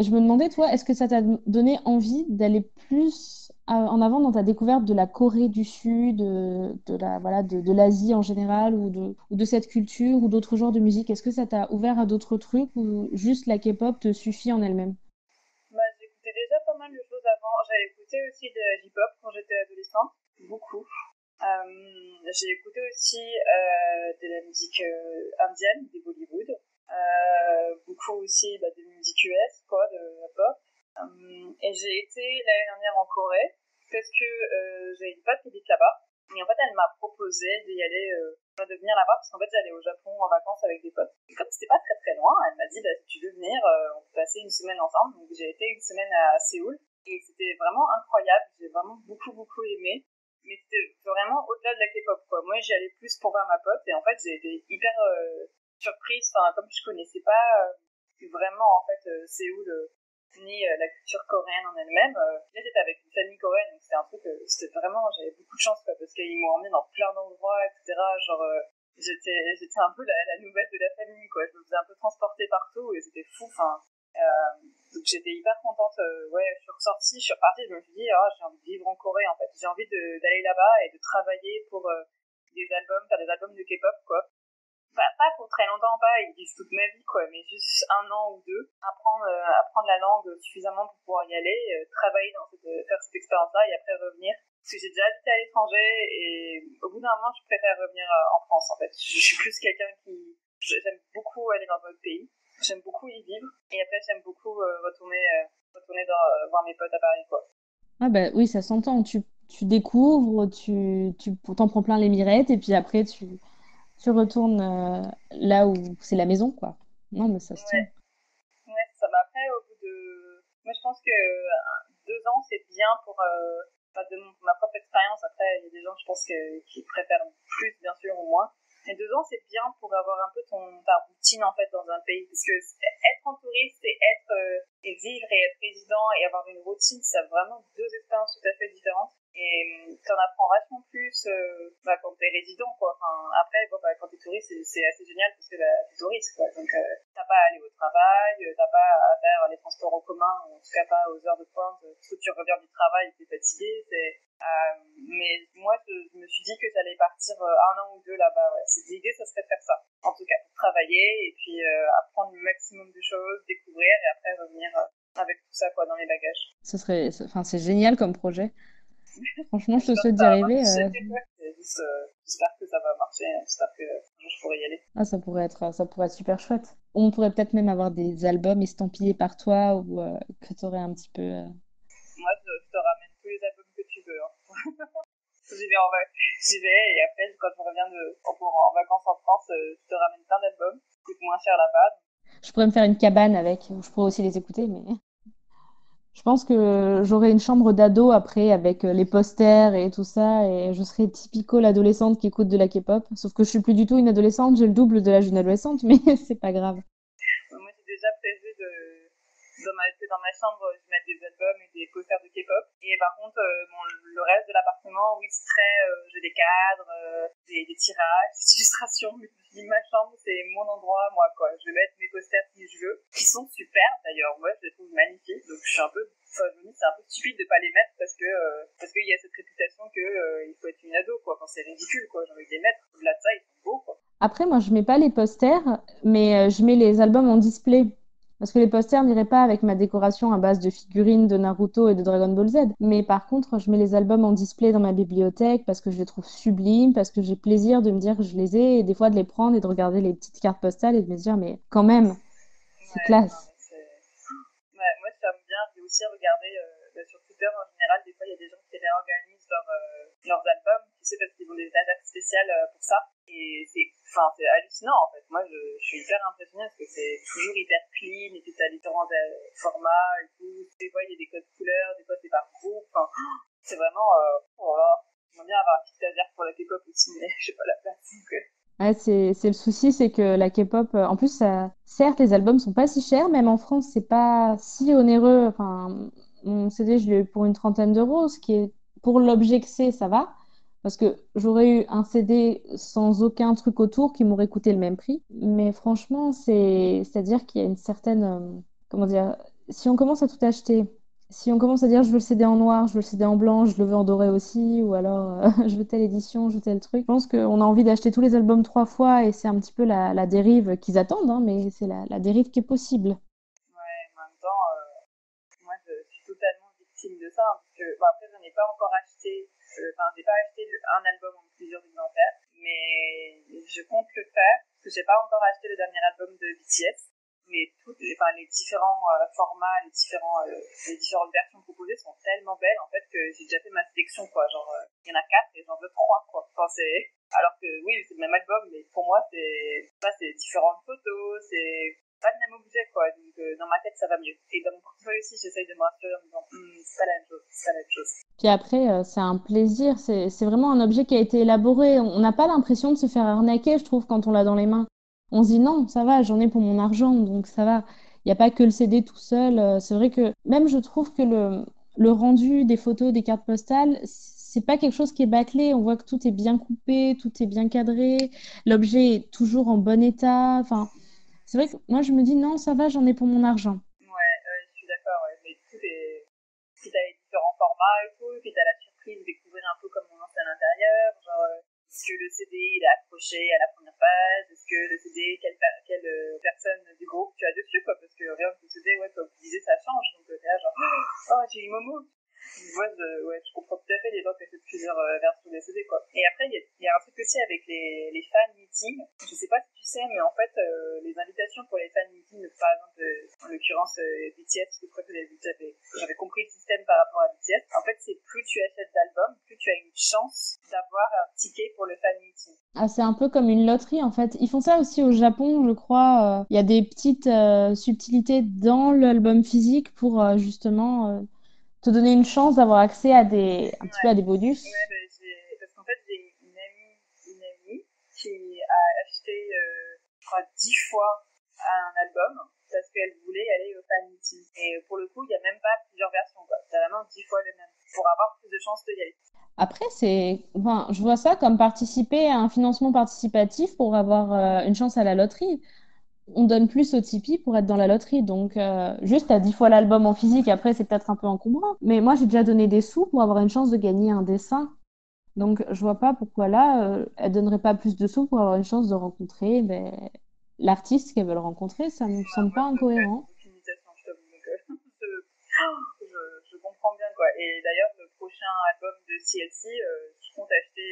je me demandais, toi, est-ce que ça t'a donné envie d'aller plus en avant dans ta découverte de la Corée du Sud, de l'Asie en général, ou de cette culture, ou d'autres genres de musique? Est-ce que ça t'a ouvert à d'autres trucs, ou juste la K-pop te suffit en elle-même? J'écoutais déjà pas mal de choses avant. J'avais écouté aussi de la hip-hop quand j'étais adolescente, beaucoup. J'ai écouté aussi de la musique indienne, des Bollywood. Beaucoup aussi de musique US, quoi, de la pop. Et j'ai été l'année dernière en Corée parce que j'avais une pote qui habite là-bas. Et en fait, elle m'a proposé d'y aller, de venir là-bas parce qu'en fait, j'allais au Japon en vacances avec des potes. Et comme c'était pas très très loin, elle m'a dit si tu veux venir, on peut passer une semaine ensemble. Donc j'ai été une semaine à Séoul et c'était vraiment incroyable. J'ai vraiment beaucoup beaucoup aimé. Mais c'était vraiment au-delà de la K-pop, quoi. Moi, j'y allais plus pour voir ma pote et en fait, j'ai été hyper surprise. Enfin, comme je connaissais pas vraiment en fait Séoul ni la culture coréenne en elle-même. Là, j'étais avec une famille coréenne, donc c'était un truc, c'était vraiment, j'avais beaucoup de chance, quoi, parce qu'ils m'ont emmené dans plein d'endroits, etc. Genre, j'étais un peu la nouvelle de la famille, quoi. Je me faisais un peu transporter partout et c'était fou. Enfin, donc j'étais hyper contente. Ouais, je suis ressortie, je suis repartie, je me suis dit, j'ai envie de vivre en Corée, en fait. J'ai envie d'aller là-bas et de travailler pour des albums, faire des albums de K-pop, quoi. Enfin, pas pour très longtemps, pas, ils disent toute ma vie, quoi, mais juste un an ou deux, apprendre la langue suffisamment pour pouvoir y aller, travailler faire cette expérience-là et après revenir. Parce que j'ai déjà habité à l'étranger et au bout d'un moment, je préfère revenir en France, en fait. Je suis plus quelqu'un j'aime beaucoup aller dans votre pays, j'aime beaucoup y vivre et après, j'aime beaucoup retourner voir mes potes à Paris, quoi. Ah bah oui, ça s'entend. Tu découvres, t'en prends plein les mirettes, et puis après, tu retournes là où c'est la maison, quoi. Non, mais ça se tient. Ouais, ouais, ça m'a après, au bout de... Moi, je pense que 2 ans, c'est bien pour... ma propre expérience. Après, il y a des gens, je pense, qui préfèrent plus, bien sûr, ou moins. Mais 2 ans, c'est bien pour avoir un peu ta routine, en fait, dans un pays. Parce que être en touriste et vivre et être résident et avoir une routine, ça a vraiment deux expériences tout à fait différentes. Et t'en apprends vachement plus quand t'es résident, quoi. Enfin, après, quand t'es touriste, c'est assez génial parce que t'es touriste, quoi. Donc, t'as pas à aller au travail, t'as pas à faire les transports en commun, en tout cas pas aux heures de pointe, parce que tu reviens du travail et t'es fatigué. Mais moi, je me suis dit que j'allais partir 1 an ou 2 là-bas, ouais. L'idée, ça serait de faire ça. En tout cas, pour travailler et puis apprendre le maximum de choses, découvrir et après revenir avec tout ça, quoi, dans les bagages. C'est génial comme projet. Franchement, je te J'espère que souhaite d'y ça va arriver. marcher. J'espère que ça va marcher. J'espère que un jour je pourrai y aller. Ah, ça pourrait être super chouette. On pourrait peut-être même avoir des albums estampillés par toi ou que tu aurais un petit peu. Moi, je te ramène tous les albums que tu veux. Hein. J'y vais et après, quand je reviens en vacances en France, je te ramène plein d'albums. Ça coûte moins cher là-bas. Je pourrais me faire une cabane avec, où je pourrais aussi les écouter, mais je pense que j'aurais une chambre d'ado après avec les posters et tout ça, et je serais typico l'adolescente qui écoute de la K-pop. Sauf que je suis plus du tout une adolescente, j'ai le double de l'âge d'une adolescente, mais c'est pas grave. Moi, j'ai déjà prévu dans ma chambre, je mets des albums et des posters de K-pop. Et par contre, le reste de l'appartement, oui, c'est très, j'ai des cadres, des tirages, des illustrations. Mais je me dis, ma chambre, c'est mon endroit, moi, quoi. Je vais mettre mes posters si je veux, qui sont super, d'ailleurs. Moi, je les trouve magnifiques. Donc, je me dis, c'est un peu stupide de pas les mettre parce qu'il y a cette réputation que, il faut être une ado, quoi. Enfin, c'est ridicule, quoi. J'ai envie de les mettre. Au-delà de ça, ils sont beaux, quoi. Après, moi, je mets pas les posters, mais je mets les albums en display. Parce que les posters n'iraient pas avec ma décoration à base de figurines de Naruto et de Dragon Ball Z. Mais par contre, je mets les albums en display dans ma bibliothèque parce que je les trouve sublimes, parce que j'ai plaisir de me dire que je les ai et des fois de les prendre et de regarder les petites cartes postales et de me dire, mais quand même, c'est Ouais, non, classe. mais ouais, moi, ça me vient. J'ai aussi regardé sur Twitter, en général, des fois, il y a des gens qui réorganisent leurs albums, tu sais, parce qu'ils ont des attaques spéciales pour ça. Et c'est hallucinant, en fait. Moi, je suis hyper impressionnée parce que c'est toujours hyper clean et puis t'as différents formats et tout. Des fois, il y a des codes couleurs, des fois, c'est par groupe. Enfin, c'est vraiment, oh là, j'aimerais bien avoir un petit stagiaire pour la K-pop aussi, mais j'ai pas la place. Donc, Ouais, c'est le souci, c'est que la K-pop, en plus, certes, les albums sont pas si chers, même en France, c'est pas si onéreux. Enfin, mon CD, je l'ai eu pour une trentaine d'euros, ce qui est, pour l'objet que c'est, ça va. Parce que j'aurais eu un CD sans aucun truc autour qui m'aurait coûté le même prix. Mais franchement, c'est-à-dire qu'il y a une certaine, comment dire, si on commence à tout acheter, si on commence à dire je veux le CD en noir, je veux le CD en blanc, je le veux en doré aussi, ou alors je veux telle édition, je veux tel truc, je pense qu'on a envie d'acheter tous les albums 3 fois et c'est un petit peu la dérive qu'ils attendent, hein, mais c'est la dérive qui est possible. ouais, en même temps, moi, je suis totalement victime de ça, hein, parce que, bon, après, j'en ai pas encore acheté, j'ai pas acheté un album en plusieurs exemplaires, mais je compte le faire, parce que j'ai pas encore acheté le dernier album de BTS, mais les différents formats, les différentes versions proposées sont tellement belles, en fait, que j'ai déjà fait ma sélection, quoi. Genre, il y en a 4 et j'en veux 3, quoi. Enfin, alors que, oui, c'est le même album, mais pour moi, c'est différentes photos, c'est pas le même objet, quoi. Donc, dans ma tête, ça va mieux. Et dans mon portefeuille aussi, j'essaye de me rassurer en me disant, c'est pas la même chose, c'est pas la même chose. Puis après, c'est un plaisir, c'est vraiment un objet qui a été élaboré. On n'a pas l'impression de se faire arnaquer, je trouve, quand on l'a dans les mains. On se dit non, ça va, j'en ai pour mon argent, donc ça va. Il n'y a pas que le CD tout seul. C'est vrai que même je trouve que le rendu des photos, des cartes postales, c'est pas quelque chose qui est bâclé. On voit que tout est bien coupé, tout est bien cadré, l'objet est toujours en bon état. Enfin, c'est vrai que moi je me dis non, ça va, j'en ai pour mon argent. Ouais, je suis d'accord, ouais. Mais puis t'as les différents formats et tout, puis t'as la surprise de découvrir un peu comment c'est à l'intérieur, genre, est-ce que le CD il est accroché à la première page, est-ce que le CD, quelle personne du groupe tu as dessus, quoi, parce que rien que le CD, ouais, comme tu disais, ça change, donc t'es là, genre, oh, j'ai eu Momo. Moi, je comprends tout à fait les gens qui achètent plusieurs versions des CD, quoi. Et après, il y a un truc aussi avec les fan meetings. Je sais pas si tu sais, mais en fait, les invitations pour les fan meetings, par exemple, en l'occurrence, BTS, parce que je crois que j'avais compris le système par rapport à BTS. En fait, c'est plus tu achètes d'albums, plus tu as une chance d'avoir un ticket pour le fan meeting. Ah, c'est un peu comme une loterie en fait. Ils font ça aussi au Japon, je crois. Il y a des petites subtilités dans l'album physique pour justement te donner une chance d'avoir accès à un petit peu à des Ouais, bonus. parce qu'en fait, j'ai une amie qui a acheté, je crois, 10 fois un album parce qu'elle voulait aller au fan meeting. Et pour le coup, il n'y a même pas plusieurs versions, quoi. C'est vraiment 10 fois le même. pour avoir plus de chances de y aller. Après, enfin, je vois ça comme participer à un financement participatif pour avoir une chance à la loterie. On donne plus au Tipeee pour être dans la loterie. Donc, juste à 10 fois l'album en physique, après, c'est peut-être un peu encombrant. Mais moi, j'ai déjà donné des sous pour avoir une chance de gagner un dessin. Donc, je vois pas pourquoi là, elle donnerait pas plus de sous pour avoir une chance de rencontrer l'artiste qu'elle veut rencontrer. Ça me semble pas Moi, je me fais incohérent. une imitation, je t'avoue. Donc, je comprends bien, quoi. Et d'ailleurs, le prochain album de CLC, je compte acheter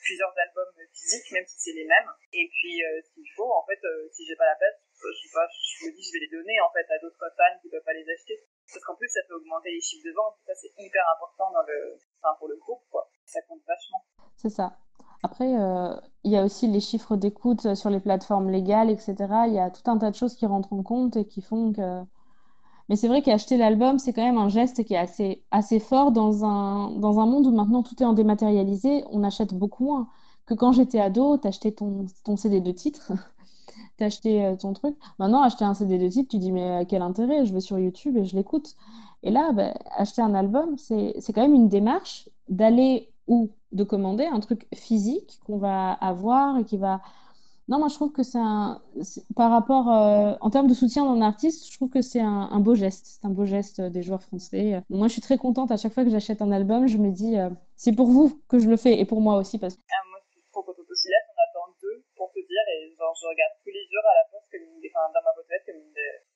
plusieurs albums physiques, même si c'est les mêmes. Et puis, s'il faut, en fait, si j'ai pas la place, je sais pas, je me dis, je vais les donner, en fait, à d'autres fans qui peuvent pas les acheter. Parce qu'en plus, ça fait augmenter les chiffres de vente. Ça, c'est hyper important pour le groupe, quoi. Ça compte vachement. C'est ça. Après, il y a aussi les chiffres d'écoute sur les plateformes légales, etc. Il y a tout un tas de choses qui rentrent en compte et qui font que. Mais c'est vrai qu'acheter l'album, c'est quand même un geste qui est assez fort dans un monde où maintenant tout est en dématérialisé. On achète beaucoup moins que quand j'étais ado, t'achetais ton CD de titre, t'achetais ton truc. Maintenant, acheter un CD de titre, tu dis, mais quel intérêt? Je vais sur YouTube et je l'écoute. Et là, ben, acheter un album, c'est quand même une démarche d'aller ou de commander un truc physique qu'on va avoir et qui va non, moi je trouve que par rapport en termes de soutien d'un artiste, je trouve que c'est un beau geste. C'est un beau geste des joueurs français. Moi je suis très contente à chaque fois que j'achète un album, je me dis c'est pour vous que je le fais et pour moi aussi parce que Moi, je suis trop contente aussi. Là, j'en attends deux pour te dire, et genre, je regarde tous les jours à la poste dans ma boîte aux lettres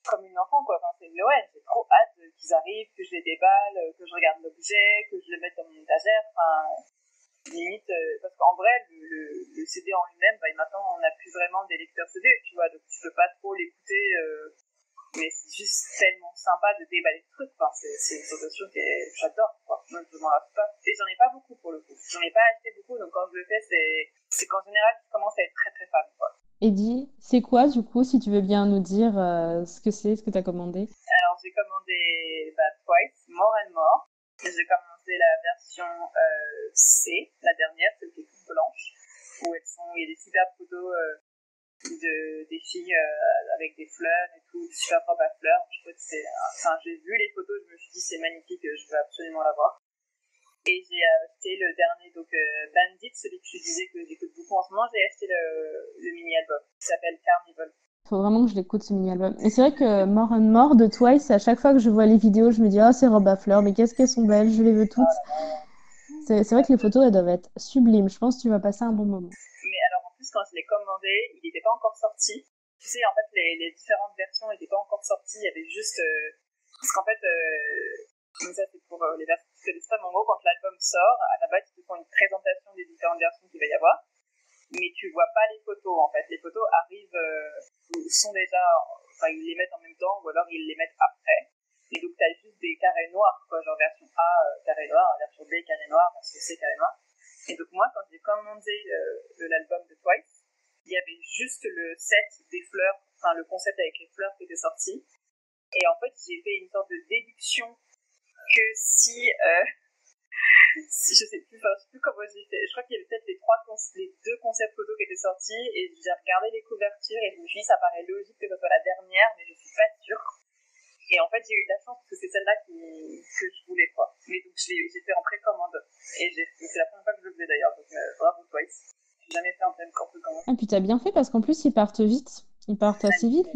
comme une enfant, quoi. Enfin, c'est Noël, j'ai trop hâte qu'ils arrivent, que je les déballe, que je regarde l'objet, que je le mette dans mon étagère. Enfin, limite, parce qu'en vrai, le CD en lui-même, maintenant, on n'a plus vraiment des lecteurs CD, tu vois, donc tu peux pas trop l'écouter, mais c'est juste tellement sympa de déballer ce truc, enfin, c'est une sensation que j'adore, quoi. Moi, je m'en lasse pas. Et j'en ai pas beaucoup, pour le coup. J'en ai pas acheté beaucoup, donc quand je le fais, c'est qu'en général, je commence à être très très fan, quoi. Eddie, c'est quoi du coup si tu veux bien nous dire ce que tu as commandé? Alors, j'ai commandé Twice, More and More. J'ai commandé la version C, la dernière, celle qui est toute blanche, où il y a des superbes photos des filles avec des fleurs et tout, super propre à fleurs. Je trouve que j'ai vu les photos, je me suis dit c'est magnifique, je veux absolument l'avoir. Et j'ai acheté le dernier, donc Bandit, celui que je disais que j'écoute beaucoup en ce moment, j'ai acheté le mini-album qui s'appelle Carnival. Faut vraiment que je l'écoute ce mini-album. Mais c'est vrai que More and More de Twice, à chaque fois que je vois les vidéos, je me dis, oh, ces robes à fleurs, mais qu'est-ce qu'elles sont belles, je les veux toutes. C'est vrai que les photos, elles doivent être sublimes. Je pense que tu vas passer un bon moment. Mais alors, en plus, quand je l'ai commandé, il n'était pas encore sorti. Tu sais, en fait, les différentes versions n'étaient pas encore sorties. Il y avait juste... parce qu'en fait, ça c'est pour les versions qui connaissent pas, mais en gros, quand l'album sort, à la base, ils te font une présentation des différentes versions qu'il va y avoir. Mais tu vois pas les photos, en fait. Les photos arrivent, sont déjà... Enfin, ils les mettent en même temps, ou alors ils les mettent après. Et donc, t'as juste des carrés noirs, quoi. Genre version A, carré noir, version B, carré noir, version C, carré noir. Et donc moi, quand j'ai commandé l'album de Twice, il y avait juste le set des fleurs, enfin le concept avec les fleurs qui était sorti. Et en fait, j'ai fait une sorte de déduction que si je sais plus comment j'ai fait. Je crois qu'il y avait peut-être les deux concepts photos qui étaient sortis et j'ai regardé les couvertures et je me suis dit ça paraît logique que ce soit la dernière, mais je suis pas sûre. Et en fait, j'ai eu de la chance parce que c'est celle-là que je voulais, quoi. Mais donc, j'ai fait en précommande. Et c'est la première fois que je le faisais d'ailleurs. Donc, bravo, Twice. J'ai jamais fait en précommande. Et puis t'as bien fait parce qu'en plus, ils partent vite. Ils partent assez vite.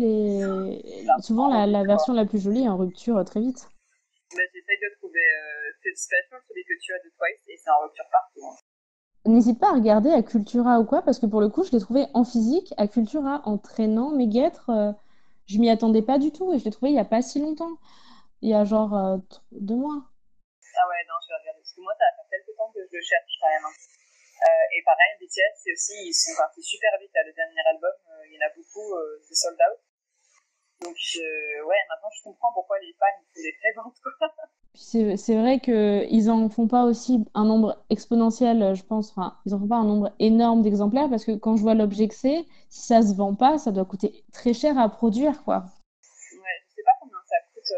Souvent, la version la plus jolie est en rupture très vite. J'essaye de trouver Special, celui que tu as de Twice, et c'est en rupture partout. Hein. N'hésite pas à regarder à Cultura ou quoi, parce que pour le coup, je l'ai trouvé en physique, à Cultura, en traînant mes guêtres. Je m'y attendais pas du tout et je l'ai trouvé il y a pas si longtemps. Il y a genre 2 mois. Ah ouais, non, je vais regarder. Parce que moi, ça va faire quelques temps que je le cherche quand même. Hein. Et pareil, BTS, c'est aussi, ils sont partis super vite. Là, le dernier album, il y en a beaucoup, c'est sold out. Donc, ouais, maintenant, je comprends pourquoi les fans font des préventes, quoi. C'est vrai qu'ils en font pas aussi un nombre exponentiel, je pense. Enfin, ils en font pas un nombre énorme d'exemplaires parce que quand je vois l'objet que c'est, si ça se vend pas, ça doit coûter très cher à produire, quoi. Ouais, je sais pas combien ça coûte,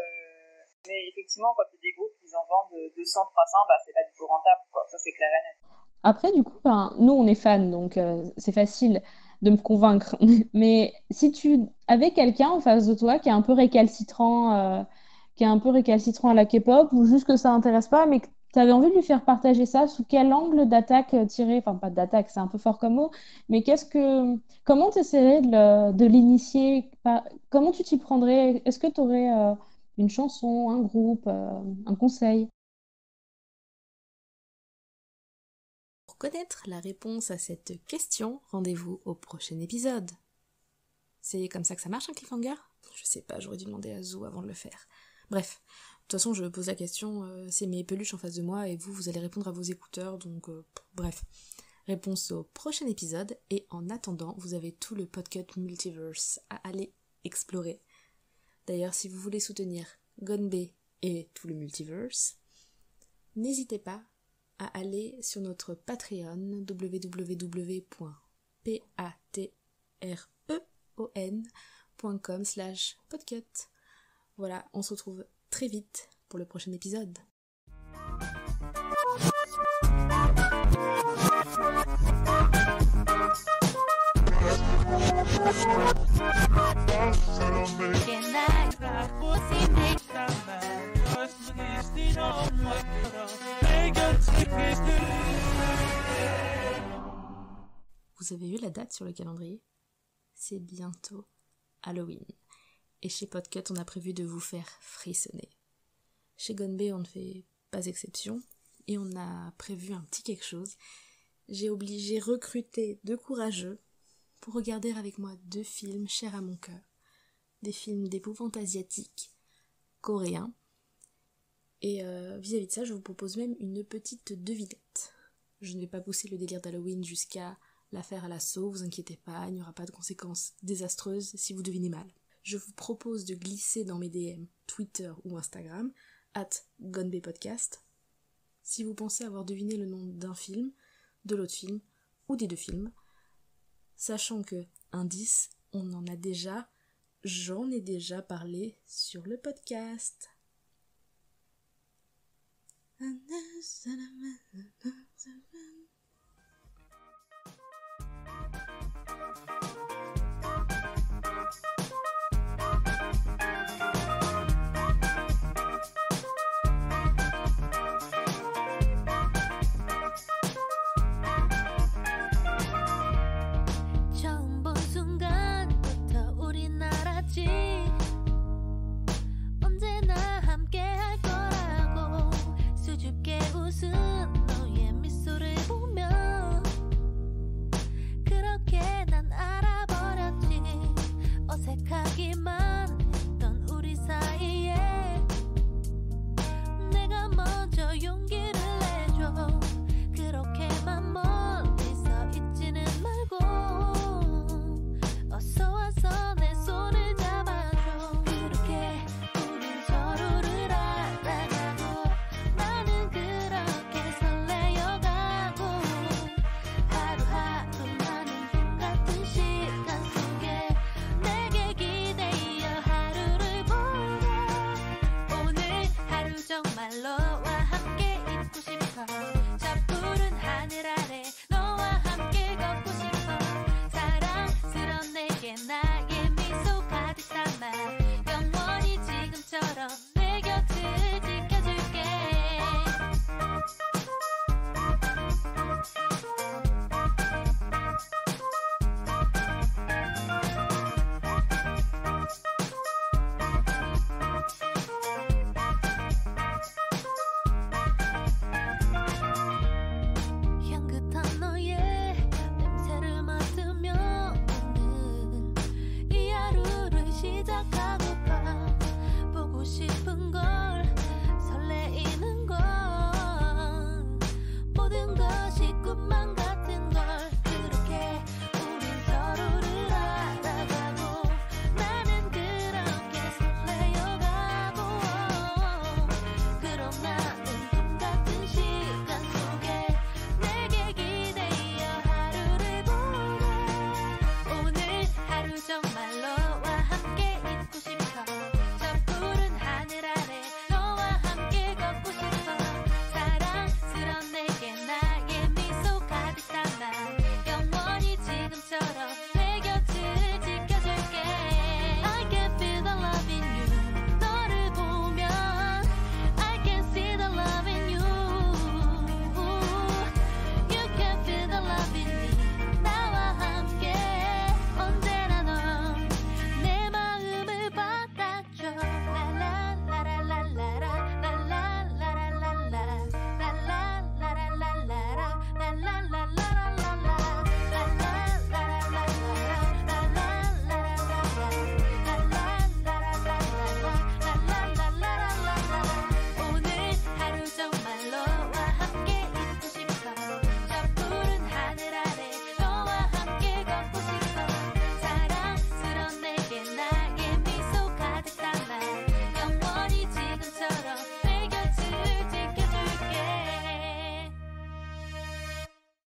mais effectivement, quand il y a des groupes qui en vendent 200, 300, c'est pas du tout rentable, quoi. Ça, c'est clair et net. Après, du coup, nous, on est fans, donc c'est facile de me convaincre. Mais si tu avais quelqu'un en face de toi qui est un peu récalcitrant à la K-pop, ou juste que ça intéresse pas, mais tu avais envie de lui faire partager ça, sous quel angle d'attaque tirer, enfin pas d'attaque, c'est un peu fort comme mot, mais comment tu essaierais de l'initier, comment tu t'y prendrais? Est-ce que tu aurais une chanson, un groupe, un conseil? Pour connaître la réponse à cette question, rendez-vous au prochain épisode. C'est comme ça que ça marche un cliffhanger? Je sais pas, j'aurais dû demander à Zou avant de le faire. Bref, de toute façon je pose la question, c'est mes peluches en face de moi et vous allez répondre à vos écouteurs, donc bref. Réponse au prochain épisode, et en attendant, vous avez tout le Podcut Multiverse à aller explorer. D'ailleurs, si vous voulez soutenir Gonbe et tout le Multiverse, n'hésitez pas à aller sur notre Patreon, www.patreon.com/podcut. Voilà, on se retrouve très vite pour le prochain épisode. Vous avez vu la date sur le calendrier? C'est bientôt Halloween. Et chez Podcut, on a prévu de vous faire frissonner. Chez Gonbe, on ne fait pas exception. Et on a prévu un petit quelque chose. J'ai recruté 2 courageux pour regarder avec moi 2 films chers à mon cœur. Des films d'épouvante asiatique, coréens. Et vis-à-vis de ça, je vous propose même une petite devinette. Je ne vais pas pousser le délire d'Halloween jusqu'à la faire à l'assaut, vous inquiétez pas, il n'y aura pas de conséquences désastreuses si vous devinez mal. Je vous propose de glisser dans mes DM, Twitter ou Instagram, @GonbePodcast, si vous pensez avoir deviné le nom d'un film, de l'autre film, ou des 2 films, sachant que, indice, j'en ai déjà parlé sur le podcast. 정말 너와 함께 있고 싶어 저 푸른 하늘 아래